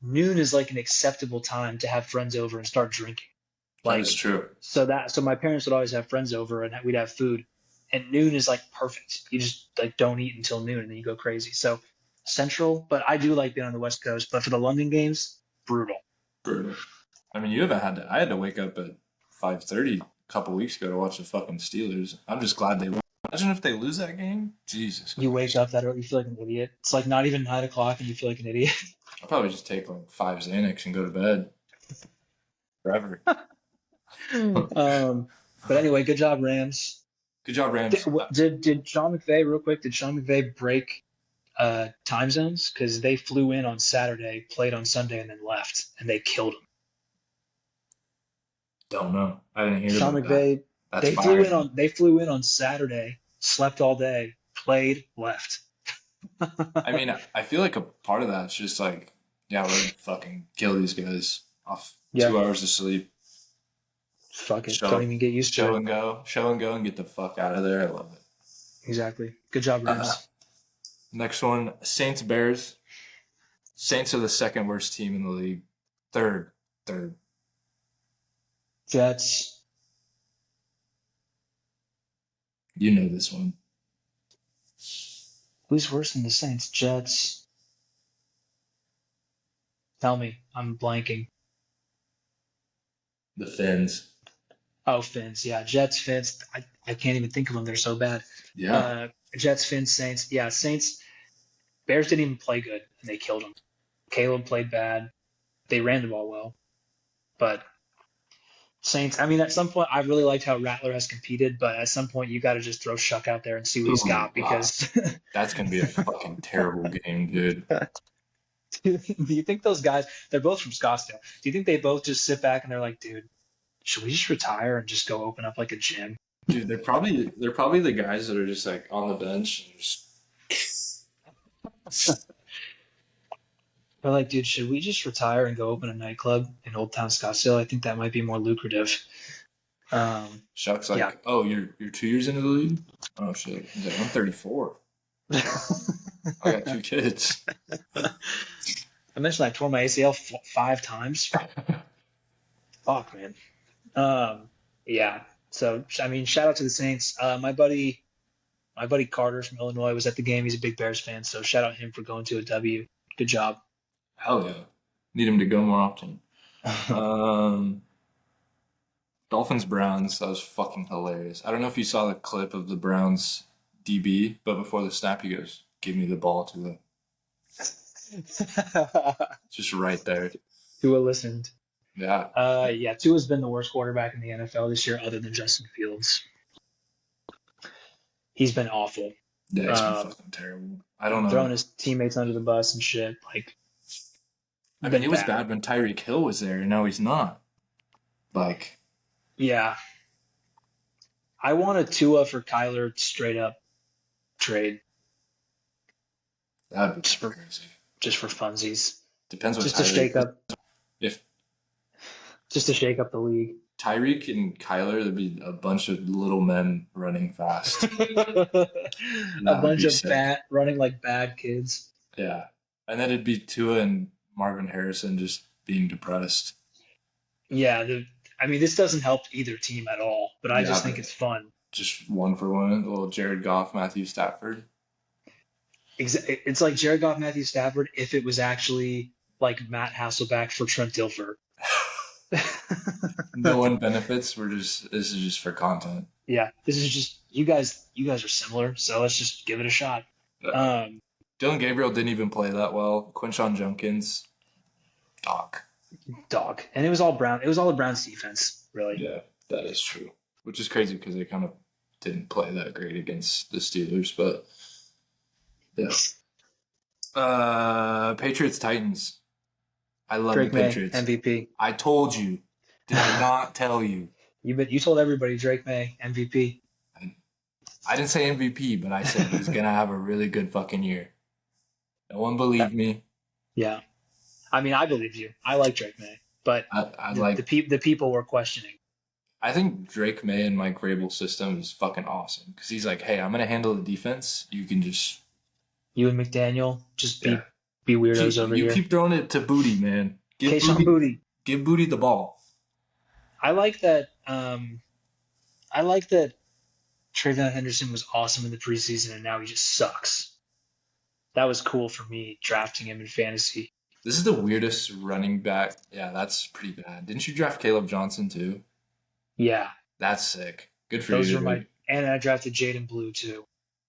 Speaker 1: noon is like an acceptable time to have friends over and start drinking.
Speaker 2: That is
Speaker 1: Like
Speaker 2: true.
Speaker 1: so my parents would always have friends over and we'd have food. And noon is like perfect. You just like don't eat until noon and then you go crazy. So central, but I do like being on the West Coast. But for the London games, brutal.
Speaker 2: Brutal. I mean, you haven't had to. I had to wake up at 5:30 a couple weeks ago to watch the fucking Steelers. I'm just glad they won. Imagine if they lose that game. Jesus
Speaker 1: You wake
Speaker 2: Christ.
Speaker 1: up that early, you feel like an idiot. It's like not even 9 o'clock and you feel like an idiot.
Speaker 2: I'll probably just take like 5 Xanax and go to bed forever.
Speaker 1: But anyway, good job, Rams.
Speaker 2: Good job,
Speaker 1: Did,
Speaker 2: Rams.
Speaker 1: did Sean McVay real quick? Did Sean McVay break time zones because they flew in on Saturday, played on Sunday, and then left, and they killed them.
Speaker 2: Don't know. I didn't hear
Speaker 1: Sean
Speaker 2: about that.
Speaker 1: McVay,
Speaker 2: That's fire.
Speaker 1: they flew in on Saturday, slept all day, played, left.
Speaker 2: I mean, I feel like a part of that's just like, yeah, we're gonna fucking kill these guys off
Speaker 1: Yeah,
Speaker 2: 2 hours of sleep.
Speaker 1: fuck it. Don't
Speaker 2: Show,
Speaker 1: even get used to it.
Speaker 2: show and go, and get the fuck out of there. I love it.
Speaker 1: Exactly. Good job,
Speaker 2: Uh,
Speaker 1: Rams.
Speaker 2: Next one, Saints Bears. Saints are the second worst team in the league. Third, third.
Speaker 1: Jets.
Speaker 2: You know this one.
Speaker 1: Who's worse than the Saints? Jets. Tell me. I'm blanking.
Speaker 2: The Fins.
Speaker 1: Oh, Fins. Yeah, Jets, Fins. I can't even think of them. They're so bad.
Speaker 2: Yeah.
Speaker 1: Jets, Fins, Saints. Yeah, Saints. Bears didn't even play good, and they killed them. Caleb played bad. They ran the ball well, but Saints. I mean, at some point, I really liked how Rattler has competed, but at some point, you got to just throw Shuck out there and see what he's
Speaker 2: Oh
Speaker 1: got
Speaker 2: God,
Speaker 1: because.
Speaker 2: that's gonna be a fucking terrible game, dude.
Speaker 1: Do you think those guys? They're both from Scottsdale. Do you think they both just sit back and they're like, dude, should we just retire and just go open up like a gym?
Speaker 2: Dude, they're probably the guys that are just like on the bench and just
Speaker 1: They're like, dude, should we just retire and go open a nightclub in Old Town Scottsdale? I think that might be more lucrative. Um,
Speaker 2: Shucks
Speaker 1: yeah.
Speaker 2: like, oh, you're 2 years into the league? Oh shit. He's like, I'm 34. I got two kids.
Speaker 1: I mentioned I tore my ACL 5 times. Fuck, man. Yeah. So I mean, shout out to the Saints. My buddy Carter from Illinois was at the game. He's a big Bears fan, so shout out him for going to a W. Good job.
Speaker 2: Hell yeah. Need him to go more often. Um, Dolphins Browns, that was fucking hilarious. I don't know if you saw the clip of the Browns DB, but before the snap, he goes, "Give me the ball to the just right there."
Speaker 1: Tua listened.
Speaker 2: Yeah,
Speaker 1: Yeah, Tua's been the worst quarterback in the NFL this year, other than Justin Fields. He's been awful.
Speaker 2: yeah, it's been
Speaker 1: Um,
Speaker 2: fucking terrible. I don't know.
Speaker 1: Throwing his teammates under the bus and shit. Like,
Speaker 2: I mean,
Speaker 1: been
Speaker 2: it was
Speaker 1: bad.
Speaker 2: bad when Tyreek Hill was there, and now he's not. Like,
Speaker 1: Yeah, I want a Tua for Kyler straight up trade
Speaker 2: that'd be
Speaker 1: just for
Speaker 2: crazy.
Speaker 1: just for funsies,
Speaker 2: Depends what
Speaker 1: just to
Speaker 2: Tyreek.
Speaker 1: shake up
Speaker 2: If
Speaker 1: just to shake up the league.
Speaker 2: Tyreek and Kyler, there'd be a bunch of little men running fast.
Speaker 1: A
Speaker 2: That would
Speaker 1: bunch
Speaker 2: be
Speaker 1: of
Speaker 2: sick.
Speaker 1: running like bad kids.
Speaker 2: Yeah. And then it'd be Tua and Marvin Harrison just being depressed.
Speaker 1: Yeah, I mean, this doesn't help either team at all, but I
Speaker 2: Yeah,
Speaker 1: just think
Speaker 2: but
Speaker 1: it's fun.
Speaker 2: just one for one. A little Jared Goff, Matthew Stafford.
Speaker 1: It's like Jared Goff, Matthew Stafford, if it was actually like Matt Hasselbeck for Trent Dilfer.
Speaker 2: No one benefits. This is just for content.
Speaker 1: Yeah, this is just you guys. You guys are similar, so let's just give it a shot.
Speaker 2: Uh,
Speaker 1: Um,
Speaker 2: Dylan Gabriel didn't even play that well. Quinshon Junkins, dog.
Speaker 1: Dog, and it was all Brown. It was all the Browns defense, really.
Speaker 2: Yeah, that is true. Which is crazy because they kind of didn't play that great against the Steelers, but yeah. Patriots Titans. I love
Speaker 1: Drake
Speaker 2: the
Speaker 1: May
Speaker 2: Patriots.
Speaker 1: MVP.
Speaker 2: I told you. Did I not tell you?
Speaker 1: You told everybody Drake May MVP.
Speaker 2: I didn't say MVP, but I said he's gonna have a really good fucking year. No one believed me.
Speaker 1: Yeah, I mean, I believe you. I like Drake May, but
Speaker 2: I like.
Speaker 1: the people were questioning.
Speaker 2: I think Drake May and Mike Vrabel's system is fucking awesome because he's like, hey, I'm gonna handle the defense. You can just
Speaker 1: You and McDaniel just
Speaker 2: yeah.
Speaker 1: be weirdos over
Speaker 2: You
Speaker 1: here.
Speaker 2: keep throwing it to Booty, man.
Speaker 1: Kayshon Boutte.
Speaker 2: Give Booty the ball.
Speaker 1: I like that. I like that Trayvon Henderson was awesome in the preseason, and now he just sucks. That was cool for me drafting him in fantasy.
Speaker 2: This is the weirdest running back. Yeah, that's pretty bad. Didn't you draft Caleb Johnson too?
Speaker 1: Yeah,
Speaker 2: That's sick. Good for
Speaker 1: those
Speaker 2: you,
Speaker 1: were my.
Speaker 2: dude.
Speaker 1: And I drafted Jaden Blue too.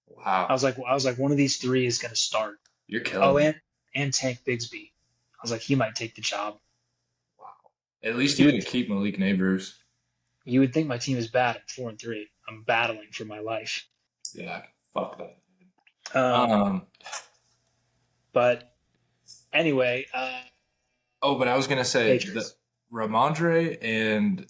Speaker 2: Wow,
Speaker 1: I was like, one of these three is going to start.
Speaker 2: you're
Speaker 1: Oh,
Speaker 2: killing me.
Speaker 1: and Tank Bigsby. I was like, he might take the job.
Speaker 2: Wow. At least
Speaker 1: You
Speaker 2: you
Speaker 1: would
Speaker 2: can keep Malik Neighbors.
Speaker 1: you would think my team is bad at 4-3. I'm battling for my life.
Speaker 2: Yeah, fuck that.
Speaker 1: Um,
Speaker 2: Um,
Speaker 1: but anyway,
Speaker 2: oh, but I was gonna say the
Speaker 1: Patriots.
Speaker 2: Ramondre and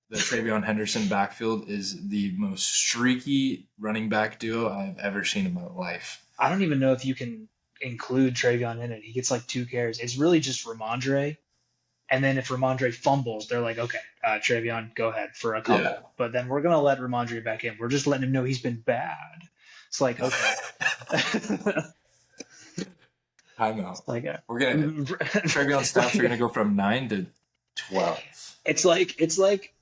Speaker 2: the Travion Henderson backfield is the most streaky running back duo I've ever seen in my life.
Speaker 1: I don't even know if you can include Travion in it. He gets like 2 carries. It's really just Ramondre. And then if Ramondre fumbles, they're like, okay, Travion, go ahead for a
Speaker 2: Yeah.
Speaker 1: couple. But then we're gonna let Ramondre back in. We're just letting him know he's been bad. It's like, okay.
Speaker 2: Timeout.
Speaker 1: It's like
Speaker 2: We're gonna Travion stats are gonna go from 9 to 12.
Speaker 1: it's like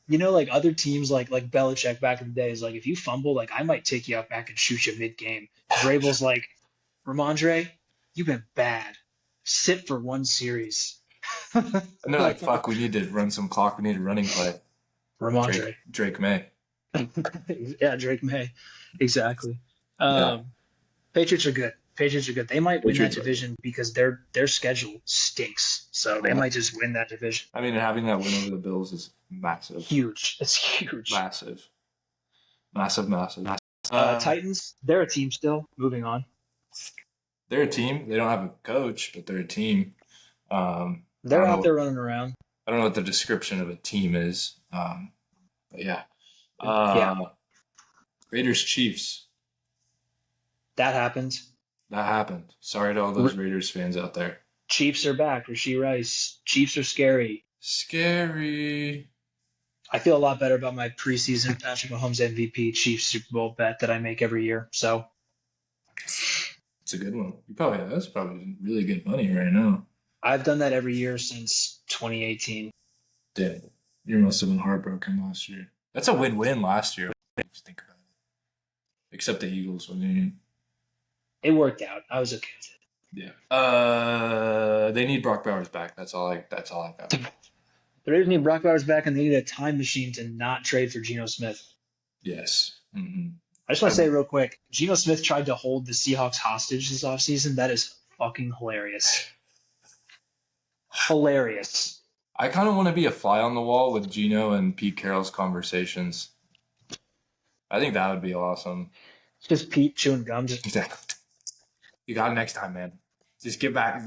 Speaker 1: like other teams like Belichick back in the day is like if you fumble like I might take you out back and shoot you mid game. Vrabel's like Ramondre, you've been bad. Sit for one series.
Speaker 2: And they're like, fuck, we need to run some clock. We need a running play.
Speaker 1: Ramondre.
Speaker 2: Drake May.
Speaker 1: Yeah, Drake May. Exactly.
Speaker 2: Yeah.
Speaker 1: Um, Patriots are good. Patriots are good. They might win that
Speaker 2: Patriots are
Speaker 1: division because their schedule stinks. So they might just win that division.
Speaker 2: I mean, having that win over the Bills is massive.
Speaker 1: Huge. It's huge.
Speaker 2: Massive. Massive, massive.
Speaker 1: Titans, they're a team still. Moving on.
Speaker 2: They're a team. They don't have a coach, but they're a team. I
Speaker 1: They're
Speaker 2: don't
Speaker 1: out
Speaker 2: know.
Speaker 1: there running around.
Speaker 2: I don't know what the description of a team is. But yeah.
Speaker 1: Yeah,
Speaker 2: Raiders Chiefs.
Speaker 1: that happened.
Speaker 2: That happened. Sorry to all those Raiders fans out there.
Speaker 1: Chiefs are back. Rasheed Rice. Chiefs are scary.
Speaker 2: Scary.
Speaker 1: I feel a lot better about my preseason Patrick Mahomes MVP Chiefs Super Bowl bet that I make every year. So
Speaker 2: It's a good one. That's probably really good money right now.
Speaker 1: I've done that every year since 2018.
Speaker 2: Damn. You must have been heartbroken last year. That's a win-win last year. Just think about it. Except the Eagles. I mean,
Speaker 1: It worked out. I was okay with
Speaker 2: yeah. They need Brock Bowers back. That's all I got.
Speaker 1: it. The Raiders need Brock Bowers back, and they need a time machine to not trade for Geno Smith.
Speaker 2: Yes. Mm-hmm.
Speaker 1: I just want to say real quick, Geno Smith tried to hold the Seahawks hostage this offseason. That is fucking hilarious. Hilarious.
Speaker 2: I kind of want to be a fly on the wall with Gino and Pete Carroll's conversations. I think that would be awesome.
Speaker 1: It's just Pete chewing gum. Just,
Speaker 2: You got it next time, man. Just get back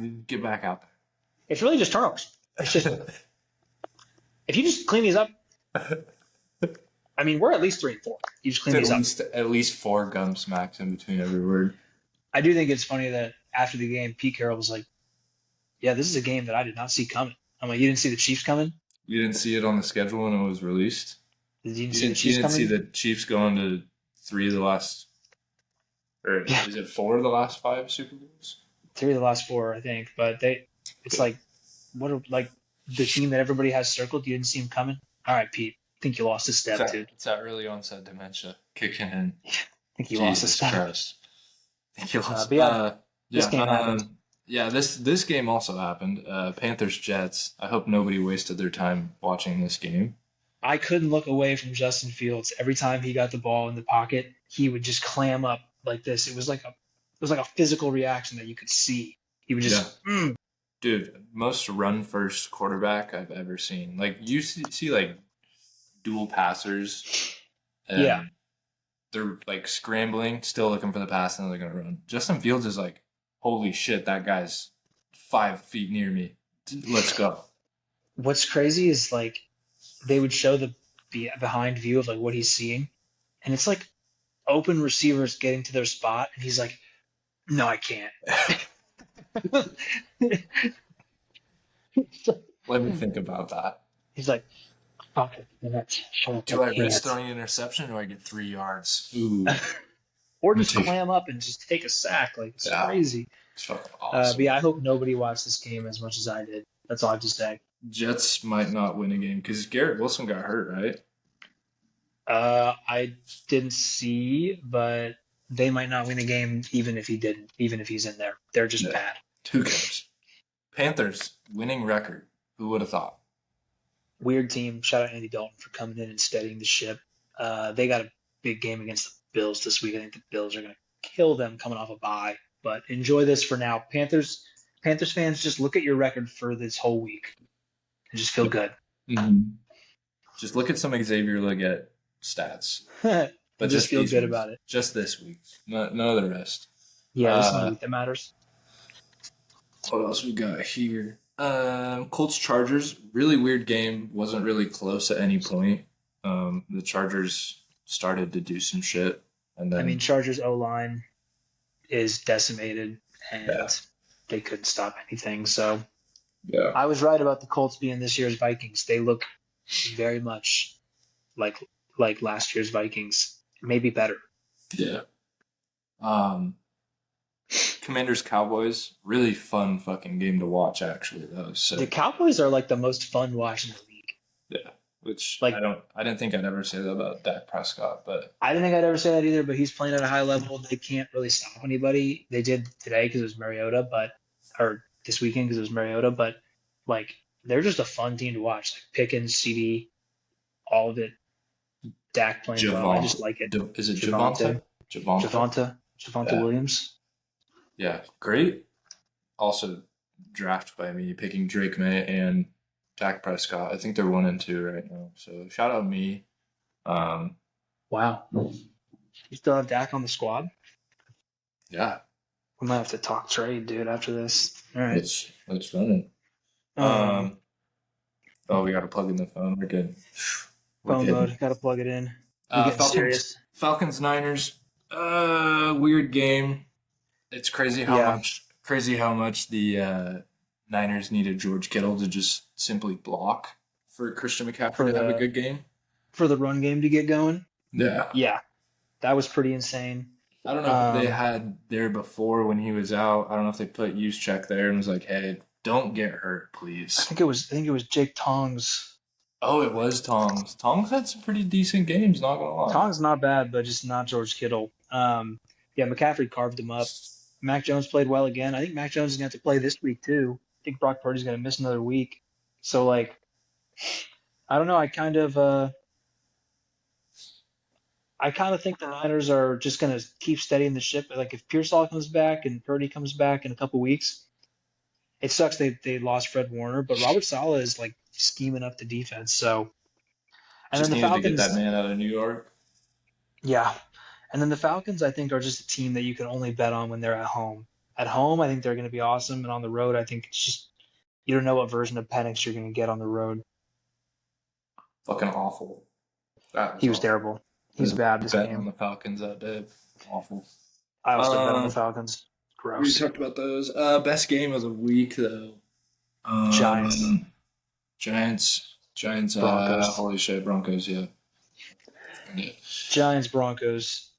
Speaker 2: out
Speaker 1: it's really just turnovers. It's just if you just clean these up. I mean, we're at least 3-4. You just clean
Speaker 2: there.
Speaker 1: these up.
Speaker 2: At least 4 gum smacks in between every word.
Speaker 1: I do think it's funny that after the game, Pete Carroll was like, "Yeah, this is a game that I did not see coming." I'm like, "You didn't see the Chiefs coming?
Speaker 2: You didn't see it on the schedule when it was released?
Speaker 1: You didn't see the
Speaker 2: You
Speaker 1: Chiefs
Speaker 2: didn't see
Speaker 1: coming?
Speaker 2: the Chiefs going to 3 of the last, or
Speaker 1: Yeah,
Speaker 2: is it 4 of the last 5 Super Bowls?
Speaker 1: 3 of the last 4, I think. But it's like, like the team that everybody has circled. You didn't see him coming. All right, Pete. I think you lost a step, dude.
Speaker 2: It's that early onset dementia kicking in.
Speaker 1: I think you lost a
Speaker 2: Jesus
Speaker 1: step.
Speaker 2: Christ. I think you lost.
Speaker 1: But yeah, this game happened.
Speaker 2: Yeah, this game also happened. Panthers Jets. I hope nobody wasted their time watching this game.
Speaker 1: I couldn't look away from Justin Fields. Every time he got the ball in the pocket, he would just clam up like this. It was like a physical reaction that you could see. He would just,
Speaker 2: Dude, most run first quarterback I've ever seen. Like you see like dual passers. And
Speaker 1: yeah.
Speaker 2: they're like scrambling, still looking for the pass, and they're gonna run. Justin Fields is like, holy shit, that guy's 5 feet near me. Let's go.
Speaker 1: What's crazy is like they would show the behind view of like what he's seeing, and it's like open receivers getting to their spot, and he's like, "No, I can't."
Speaker 2: Let me think about that.
Speaker 1: He's like, "Fuck it,
Speaker 2: Do I risk throwing an interception, or do I get 3 yards? Ooh.
Speaker 1: Or just clam up and just take a sack. Like it's crazy.
Speaker 2: It's fucking awesome.
Speaker 1: But yeah, I hope nobody watched this game as much as I did. That's all I have to say.
Speaker 2: Jets might not win a game because Garrett Wilson got hurt, right?
Speaker 1: I didn't see, but they might not win a game even if he didn't, even if he's in there. They're just bad.
Speaker 2: Who cares? Panthers winning record. Who would have thought?
Speaker 1: Weird team. Shout out Andy Dalton for coming in and steadying the ship. They got a big game against the Bills this week. I think the Bills are going to kill them coming off a bye. But enjoy this for now. Panthers fans, just look at your record for this whole week and just feel good.
Speaker 2: Mm-hmm. Just look at some Xavier Legette stats. but
Speaker 1: and just
Speaker 2: just
Speaker 1: feel
Speaker 2: these
Speaker 1: good
Speaker 2: ones,
Speaker 1: about it.
Speaker 2: just this week, none of the rest.
Speaker 1: Yeah, this is the only
Speaker 2: Uh,
Speaker 1: week that matters.
Speaker 2: what else we got here? Colts Chargers, really weird game. Wasn't really close at any point. The Chargers started to do some shit, and
Speaker 1: I mean,
Speaker 2: then
Speaker 1: Chargers O line is decimated, and
Speaker 2: yeah,
Speaker 1: they couldn't stop anything. So
Speaker 2: yeah,
Speaker 1: I was right about the Colts being this year's Vikings. They look very much like last year's Vikings, maybe better.
Speaker 2: yeah. Um, Commanders Cowboys, really fun fucking game to watch. Actually, that was
Speaker 1: The
Speaker 2: sick.
Speaker 1: Cowboys are like the most fun watch in the league.
Speaker 2: Yeah, which
Speaker 1: Like
Speaker 2: I didn't think I'd ever say that about Dak Prescott, but
Speaker 1: I didn't think I'd ever say that either, but he's playing at a high level. They can't really stop anybody. They did today because it was Mariota, but or this weekend because it was Mariota, but like they're just a fun team to watch. Like Pickens, CD, all of it. Dak playing well. I just
Speaker 2: Javante,
Speaker 1: like it.
Speaker 2: Is it Javante?
Speaker 1: Javante,
Speaker 2: Javante,
Speaker 1: Javante
Speaker 2: yeah,
Speaker 1: Williams.
Speaker 2: yeah, great. Also, draft by me picking Drake May and Dak Prescott. I think they're 1 and 2 right now. So shout out me. Um,
Speaker 1: Wow. You still have Dak on the squad?
Speaker 2: yeah,
Speaker 1: We might have to talk trade, dude, after this. All right.
Speaker 2: let's run it.
Speaker 1: Um,
Speaker 2: Oh, we got to plug in the phone. We're good. We're
Speaker 1: phone
Speaker 2: good.
Speaker 1: mode. Got to plug it in. We getting serious.
Speaker 2: Falcons Niners. Weird game. It's
Speaker 1: Yeah.
Speaker 2: crazy how much the Niners needed George Kittle to just simply block for Christian McCaffrey
Speaker 1: For
Speaker 2: to have a
Speaker 1: the
Speaker 2: good game.
Speaker 1: run game to get going.
Speaker 2: Yeah.
Speaker 1: Yeah, that was pretty insane.
Speaker 2: I don't know who they
Speaker 1: Um,
Speaker 2: had there before when he was out. I don't know if they put Juszczyk there and was like, "Hey, don't get hurt, please."
Speaker 1: I think it was Jake Tongs.
Speaker 2: Oh, it was Tongs. Tongs had some pretty decent games, not gonna lie.
Speaker 1: Tongs not bad, but just not George Kittle. Yeah, McCaffrey carved him up. Mac Jones played well again. I think Mac Jones is going to have to play this week too. I think Brock Purdy's going to miss another week. So like, I don't know. I kind of think the Niners are just going to keep steadying the ship. Like if Pearsall comes back and Purdy comes back in a couple weeks, it sucks they lost Fred Warner, but Robert Saleh is like scheming up the defense. So and then
Speaker 2: Just
Speaker 1: the
Speaker 2: needed to get that
Speaker 1: Falcons,
Speaker 2: man out of New York.
Speaker 1: yeah, and then the Falcons I think are just a team that you can only bet on when they're at home. At home, I think they're going to be awesome, and on the road, I think it's just you don't know what version of Penix you're going to get on the road.
Speaker 2: Fucking awful. That was
Speaker 1: He was
Speaker 2: awful.
Speaker 1: terrible. He was
Speaker 2: There's a
Speaker 1: bad this
Speaker 2: bet on
Speaker 1: game.
Speaker 2: the Falcons that day. Awful.
Speaker 1: I also bet on the
Speaker 2: Um,
Speaker 1: Falcons.
Speaker 2: we
Speaker 1: Gross.
Speaker 2: talked about those. Best game of the week though.
Speaker 1: Giants,
Speaker 2: Um, Giants.
Speaker 1: Broncos,
Speaker 2: Holy shit, Broncos. Yeah. Yeah.
Speaker 1: Giants, Broncos.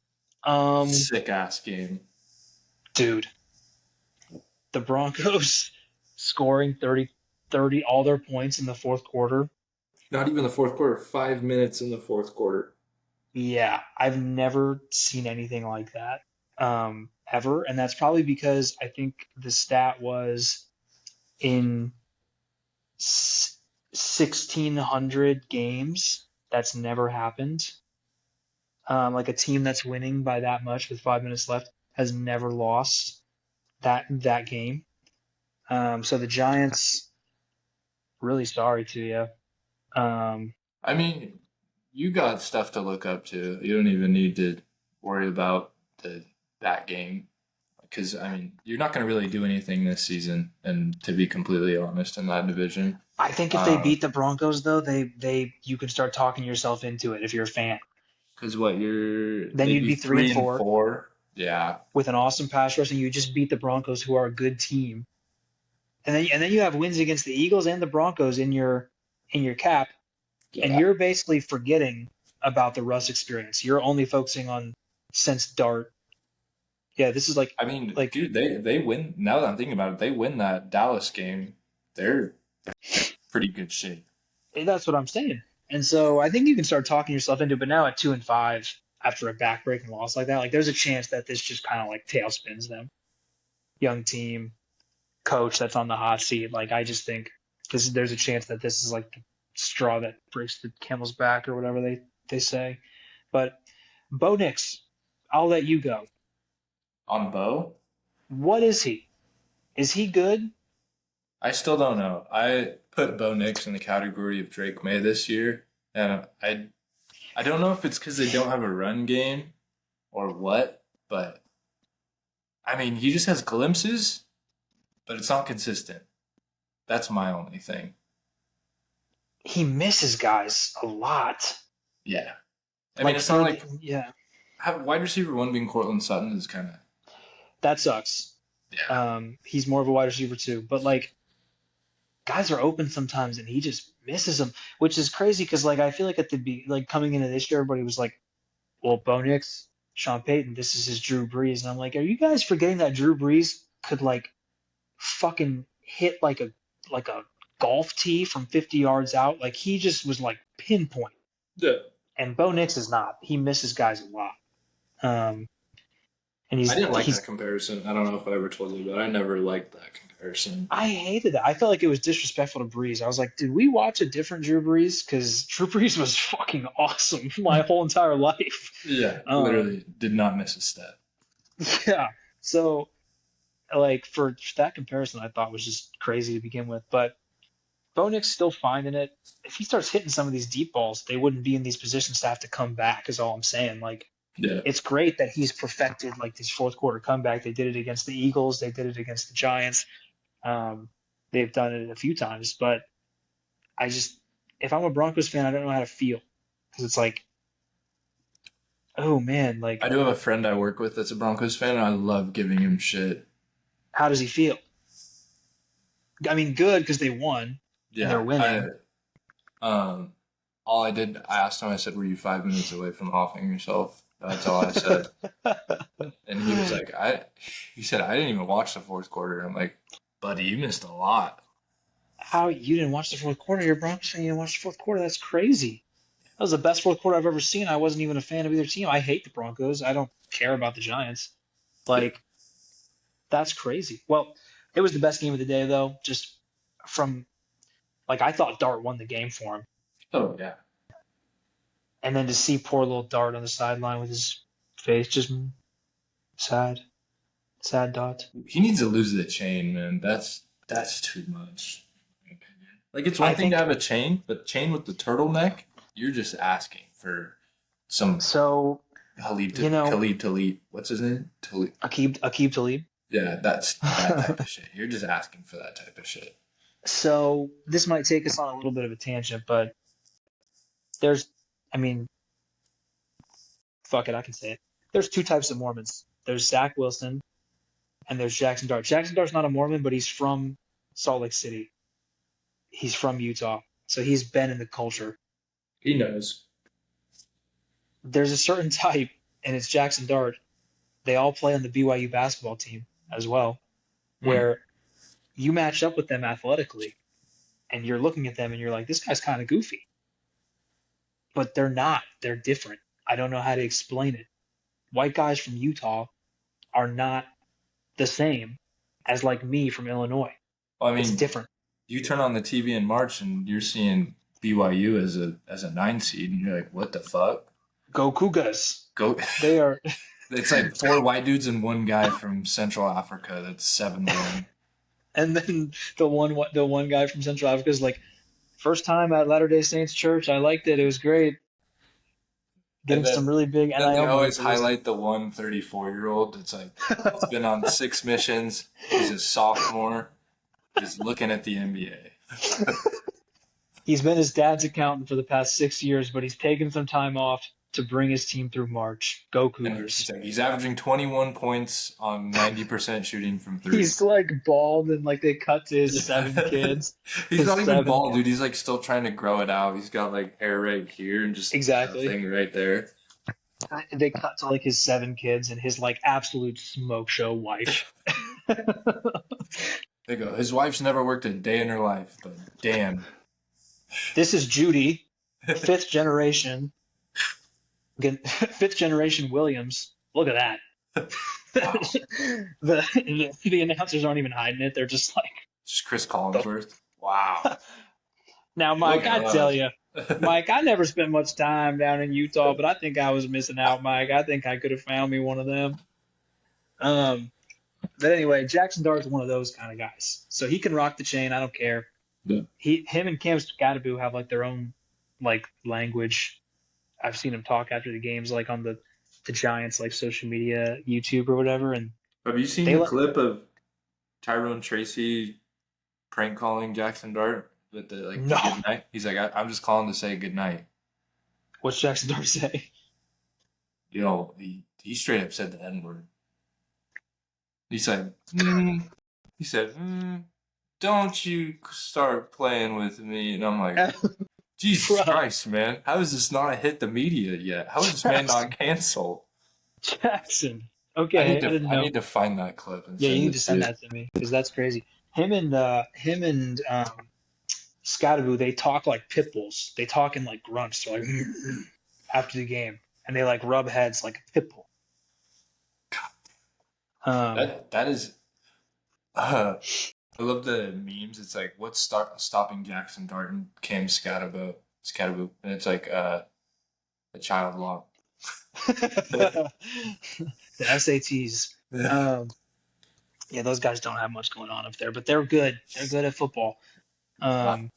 Speaker 1: Um,
Speaker 2: Sick ass game.
Speaker 1: dude, the Broncos scoring 30 all their points in the fourth quarter.
Speaker 2: Not even the fourth quarter. 5 minutes in the fourth quarter.
Speaker 1: Yeah, I've never seen anything like that ever, and that's probably because I think the stat was in 1,600 games. That's never happened. Like a team that's winning by that much with 5 minutes left has never lost that game. So the Giants, really sorry to you. Um,
Speaker 2: I mean, you got stuff to look up to. You don't even need to worry about that game because I mean, you're not going to really do anything this season. And to be completely honest, in that division,
Speaker 1: I think if they
Speaker 2: um,
Speaker 1: beat the Broncos though, they you can start talking yourself into it if you're a fan.
Speaker 2: because what
Speaker 1: Then
Speaker 2: they'd
Speaker 1: you'd
Speaker 2: be
Speaker 1: be three
Speaker 2: three
Speaker 1: and
Speaker 2: and
Speaker 1: four
Speaker 2: four. Yeah,
Speaker 1: with an awesome pass rush, and you just beat the Broncos, who are a good team. And then you have wins against the Eagles and the Broncos in your cap, and
Speaker 2: yeah.
Speaker 1: you're basically forgetting about the Russ experience. You're only focusing on since Dart. Yeah, this is
Speaker 2: I mean,
Speaker 1: like
Speaker 2: dude, they win. Now that I'm thinking about it, they win that Dallas game. They're pretty good shape.
Speaker 1: that's what I'm saying. And so I think you can start talking yourself into it. But now at 2-5 after a backbreaking loss like that, like there's a chance that this just kind of like tailspins them. Young team, coach that's on the hot seat. Like I just think there's a chance that this is like the straw that breaks the camel's back or whatever they say. But Bo Nix, I'll let you go.
Speaker 2: On Bo,
Speaker 1: What is he? Is he good?
Speaker 2: I still don't know. I put Bo Nix in the category of Drake May this year, and I I don't know if it's because they don't have a run game or what, but I mean, he just has glimpses, but it's not consistent. That's my only thing.
Speaker 1: He misses guys a lot.
Speaker 2: Yeah. I mean,
Speaker 1: Like
Speaker 2: it's not
Speaker 1: for
Speaker 2: like
Speaker 1: yeah,
Speaker 2: wide receiver one being Cortland Sutton is kind of,
Speaker 1: that sucks.
Speaker 2: yeah.
Speaker 1: He's more of a wide receiver too, but like guys are open sometimes and he just misses them, which is crazy because like I feel like like coming into this year, everybody was like, well, Bo Nix, Sean Payton, this is his Drew Brees, and I'm like, are you guys forgetting that Drew Brees could like fucking hit like a golf tee from 50 yards out? Like he just was like pinpoint,
Speaker 2: Yeah.
Speaker 1: and Bo Nix is not. He misses guys a lot. Um, and
Speaker 2: I didn't like that
Speaker 1: he's
Speaker 2: comparison. I don't know if I ever told you, but I never liked that comparison.
Speaker 1: I hated that. I felt like it was disrespectful to Brees. I was like, did we watch a different Drew Brees? Because Drew Brees was fucking awesome my whole entire life.
Speaker 2: Yeah,
Speaker 1: Um,
Speaker 2: literally did not miss a step.
Speaker 1: yeah. So like for that comparison, I thought was just crazy to begin with. But Bo Nick's still finding it. If he starts hitting some of these deep balls, they wouldn't be in these positions to have to come back. Is all I'm saying. Like
Speaker 2: Yeah.
Speaker 1: it's great that he's perfected like this fourth quarter comeback. They did it against the Eagles. They did it against the Giants. Um, they've done it a few times, but I just, if I'm a Broncos fan, I don't know how to feel because it's like, oh man, like
Speaker 2: I do have a friend I work with that's a Broncos fan, and I love giving him shit.
Speaker 1: how does he feel? I mean, good because they won and they're
Speaker 2: Yeah,
Speaker 1: winning.
Speaker 2: all I did, I asked him, I said, "Were you 5 minutes away from offing yourself?" That's all I said, and he was like, He said, "I didn't even watch the fourth quarter." I'm like, "Buddy, you missed a lot."
Speaker 1: How you didn't watch the fourth quarter? You're a Broncos fan. You didn't watch the fourth quarter. That's crazy. That was the best fourth quarter I've ever seen. I wasn't even a fan of either team. I hate the Broncos. I don't care about the Giants.
Speaker 2: Yeah.
Speaker 1: Like that's crazy. Well, it was the best game of the day though. Just from like I thought Dart won the game for him,
Speaker 2: Oh yeah.
Speaker 1: and then to see poor little Dart on the sideline with his face just sad, sad Dot.
Speaker 2: He needs to lose the chain, man. That's too much. Like it's
Speaker 1: I
Speaker 2: one thing to
Speaker 1: think
Speaker 2: have a chain, but chain with the turtleneck, you're just asking for some
Speaker 1: so. You know,
Speaker 2: Khalid Talib. What's his name? Talib.
Speaker 1: Akib Talib.
Speaker 2: Yeah, that's that type of shit. You're just asking for that type of shit.
Speaker 1: So this might take us on a little bit of a tangent, but there's, I mean, fuck it, I can say it. There's two types of Mormons. There's Zach Wilson and there's Jackson Dart. Jackson Dart's not a Mormon, but he's from Salt Lake City. He's from Utah, so he's been in the culture.
Speaker 2: He knows.
Speaker 1: There's a certain type, and it's Jackson Dart. They all play on the BYU basketball team as well,
Speaker 2: Hmm.
Speaker 1: where you match up with them athletically, and you're looking at them and you're like, this guy's kind of goofy, but they're not. They're different. I don't know how to explain it. White guys from Utah are not the same as like me from Illinois.
Speaker 2: Well, I
Speaker 1: It's
Speaker 2: mean,
Speaker 1: different.
Speaker 2: you turn on the TV in March and you're seeing BYU as a 9 seed, and you're like, what the fuck?
Speaker 1: Go Cougars.
Speaker 2: Go.
Speaker 1: They are.
Speaker 2: It's like four white dudes and one guy from Central Africa that's 7-1.
Speaker 1: And then the one guy from Central Africa is like, first time at Latter Day Saints church. I liked it. It was great.
Speaker 2: And
Speaker 1: Getting some really big
Speaker 2: then they
Speaker 1: NIL money
Speaker 2: always
Speaker 1: for this.
Speaker 2: highlight the 134-year-old. It's like he's been on 6 missions. He's a sophomore. He's looking at the NBA.
Speaker 1: He's been his dad's accountant for the past 6 years, but he's taken some time off to bring his team through March. Go
Speaker 2: And he's
Speaker 1: Cougars.
Speaker 2: like, he's averaging 21 points on 90% shooting from three.
Speaker 1: He's like bald and like they cut to his seven kids.
Speaker 2: He's
Speaker 1: His
Speaker 2: not even
Speaker 1: seven.
Speaker 2: bald, dude. He's like still trying to grow it out. He's got like hair right here and just
Speaker 1: Exactly.
Speaker 2: nothing right there.
Speaker 1: They cut to like his seven kids and his like absolute smoke show wife.
Speaker 2: They go, his wife's never worked a day in her life, but damn.
Speaker 1: This is Judy, fifth generation. Fifth generation Williams. Look at that.
Speaker 2: Wow.
Speaker 1: The announcers aren't even hiding it. They're just like,
Speaker 2: Just Chris Collinsworth. Wow.
Speaker 1: now,
Speaker 2: Look
Speaker 1: Mike, I
Speaker 2: at
Speaker 1: tell
Speaker 2: us.
Speaker 1: you, Mike, I never spent much time down in Utah, but I think I was missing out, Mike. I think I could have found me one of them. Um, but anyway, Jackson Dart's one of those kind of guys, so he can rock the chain. I don't care.
Speaker 2: Yeah.
Speaker 1: Him and Cam Scatterbo have like their own like language. I've seen him talk after the games, like on the Giants like social media, YouTube or whatever, and
Speaker 2: Have you seen
Speaker 1: they
Speaker 2: the
Speaker 1: let
Speaker 2: clip of Tyrone Tracy prank calling Jackson Dart with the
Speaker 1: no.
Speaker 2: good night? He's like, I'm just calling to say good night.
Speaker 1: What's Jackson Dart say?
Speaker 2: He straight up said the N word. He said, he said, don't you start playing with me. And I'm like, Jesus
Speaker 1: Bro,
Speaker 2: Christ, man. How has this not hit the media yet? How is this man
Speaker 1: Jackson,
Speaker 2: not canceled?
Speaker 1: Jackson.
Speaker 2: I need
Speaker 1: Okay, I
Speaker 2: to
Speaker 1: didn't
Speaker 2: I
Speaker 1: know.
Speaker 2: need to find that clip and
Speaker 1: Yeah, you
Speaker 2: send
Speaker 1: need
Speaker 2: it
Speaker 1: to
Speaker 2: to
Speaker 1: send
Speaker 2: you.
Speaker 1: that to me because that's crazy. Him and Scottaboo, they talk like pit bulls. They talk in like grunts. They're like after the game, and they like rub heads like a pit bull. Um,
Speaker 2: That is I love the memes. It's like what's stopping Jackson Dart and Cam Scatterboo, and it's like a child lock.
Speaker 1: the SATs. Um, yeah, those guys don't have much going on up there, but they're good. They're good at football.
Speaker 2: I,
Speaker 1: Um,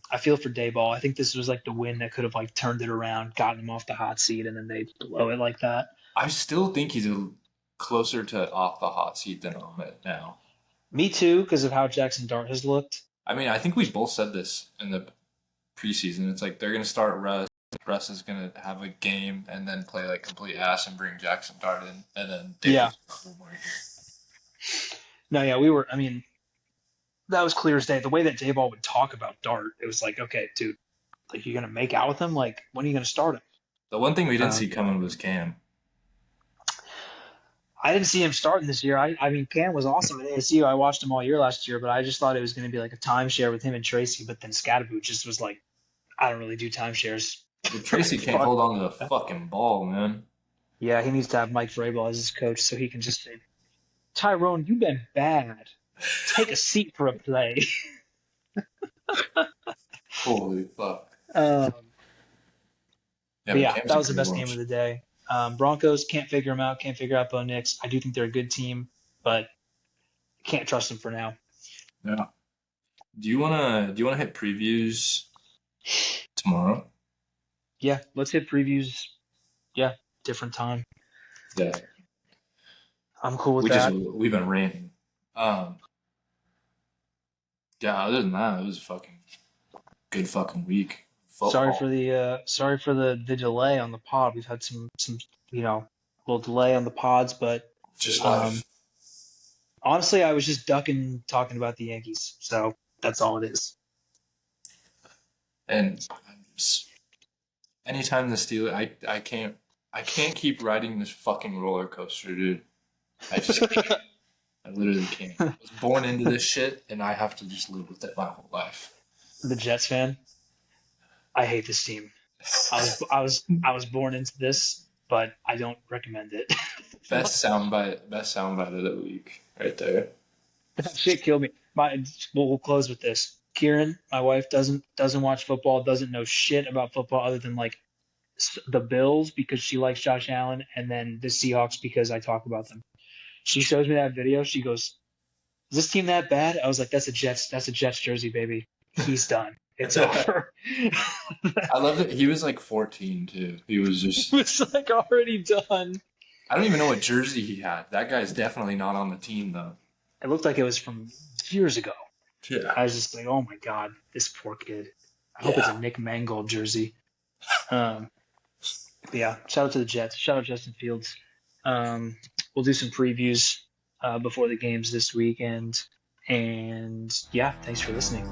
Speaker 1: I feel for Dayball. I think this was like the win that could have like turned it around, gotten him off the hot seat, and then they blow it like that.
Speaker 2: I still think he's closer to off the hot seat than on it now.
Speaker 1: Me too, because of how Jackson Dart has looked.
Speaker 2: I mean, I think we both said this in the preseason. It's like they're gonna start Russ. Russ is gonna have a game and then play like complete ass and bring Jackson Dart in, and then
Speaker 1: Yeah.
Speaker 2: Dayball's one more year.
Speaker 1: No, yeah, we were. I mean, that was clear as day. The way that Dayball would talk about Dart, it was like, okay, dude, like you're gonna make out with him. Like, when are you gonna start him?
Speaker 2: The one thing we didn't
Speaker 1: Um,
Speaker 2: see coming was Cam.
Speaker 1: I didn't see him starting this year. I mean, Cam was awesome at ASU. I watched him all year last year, but I just thought it was going to be like a timeshare with him and Tracy. But then Scatterboot just was like, I don't really do timeshares.
Speaker 2: Well,
Speaker 1: Like,
Speaker 2: Tracy can't
Speaker 1: fuck.
Speaker 2: hold on to the fucking ball, man.
Speaker 1: Yeah, he needs to have Mike Vrabel as his coach so he can just say, Tyrone, you've been bad. Take a seat for a play.
Speaker 2: Holy fuck.
Speaker 1: um,
Speaker 2: Yeah,
Speaker 1: but
Speaker 2: but
Speaker 1: yeah,
Speaker 2: Cam's
Speaker 1: that
Speaker 2: a
Speaker 1: was the
Speaker 2: good
Speaker 1: best game of
Speaker 2: watch.
Speaker 1: the day. Broncos can't figure him out. Can't figure out Bo Nix. I do think they're a good team, but can't trust them for now.
Speaker 2: Yeah. Do you wanna hit previews tomorrow?
Speaker 1: Yeah, let's hit previews. Yeah, different time.
Speaker 2: Yeah.
Speaker 1: I'm cool with that.
Speaker 2: We've been ranting. Um, yeah, other than that, it was a fucking good fucking week. Football.
Speaker 1: Sorry for the delay on the pod. We've had some little delay on the pods, but
Speaker 2: Just
Speaker 1: um,
Speaker 2: life.
Speaker 1: honestly, I was just ducking talking about the Yankees, so that's all it is.
Speaker 2: And anytime the Steelers I can't keep riding this fucking roller coaster, dude. I just can't. I literally can't. I was born into this shit and I have to just live with it my whole life.
Speaker 1: The Jets fan, I hate this team. I was born into this, but I don't recommend it.
Speaker 2: Best soundbite of the week, right there.
Speaker 1: That shit killed me. We'll close with this. Kieran, my wife, doesn't watch football, doesn't know shit about football other than like the Bills because she likes Josh Allen, and then the Seahawks because I talk about them. She shows me that video. She goes, "Is this team that bad?" I was like, That's a Jets jersey, baby. He's done. It's over."
Speaker 2: I love that he was like 14 too. He was
Speaker 1: It
Speaker 2: just
Speaker 1: was like already done.
Speaker 2: I don't even know what jersey he had. That guy's definitely not on the team though.
Speaker 1: It looked like it was from years ago.
Speaker 2: Yeah.
Speaker 1: I was just like, oh my god, this poor kid. I hope it's a
Speaker 2: Yeah.
Speaker 1: Nick Mangold jersey. Um, but yeah, shout out to the Jets. Shout out Justin Fields. Um, we'll do some previews before the games this weekend. And yeah, thanks for listening.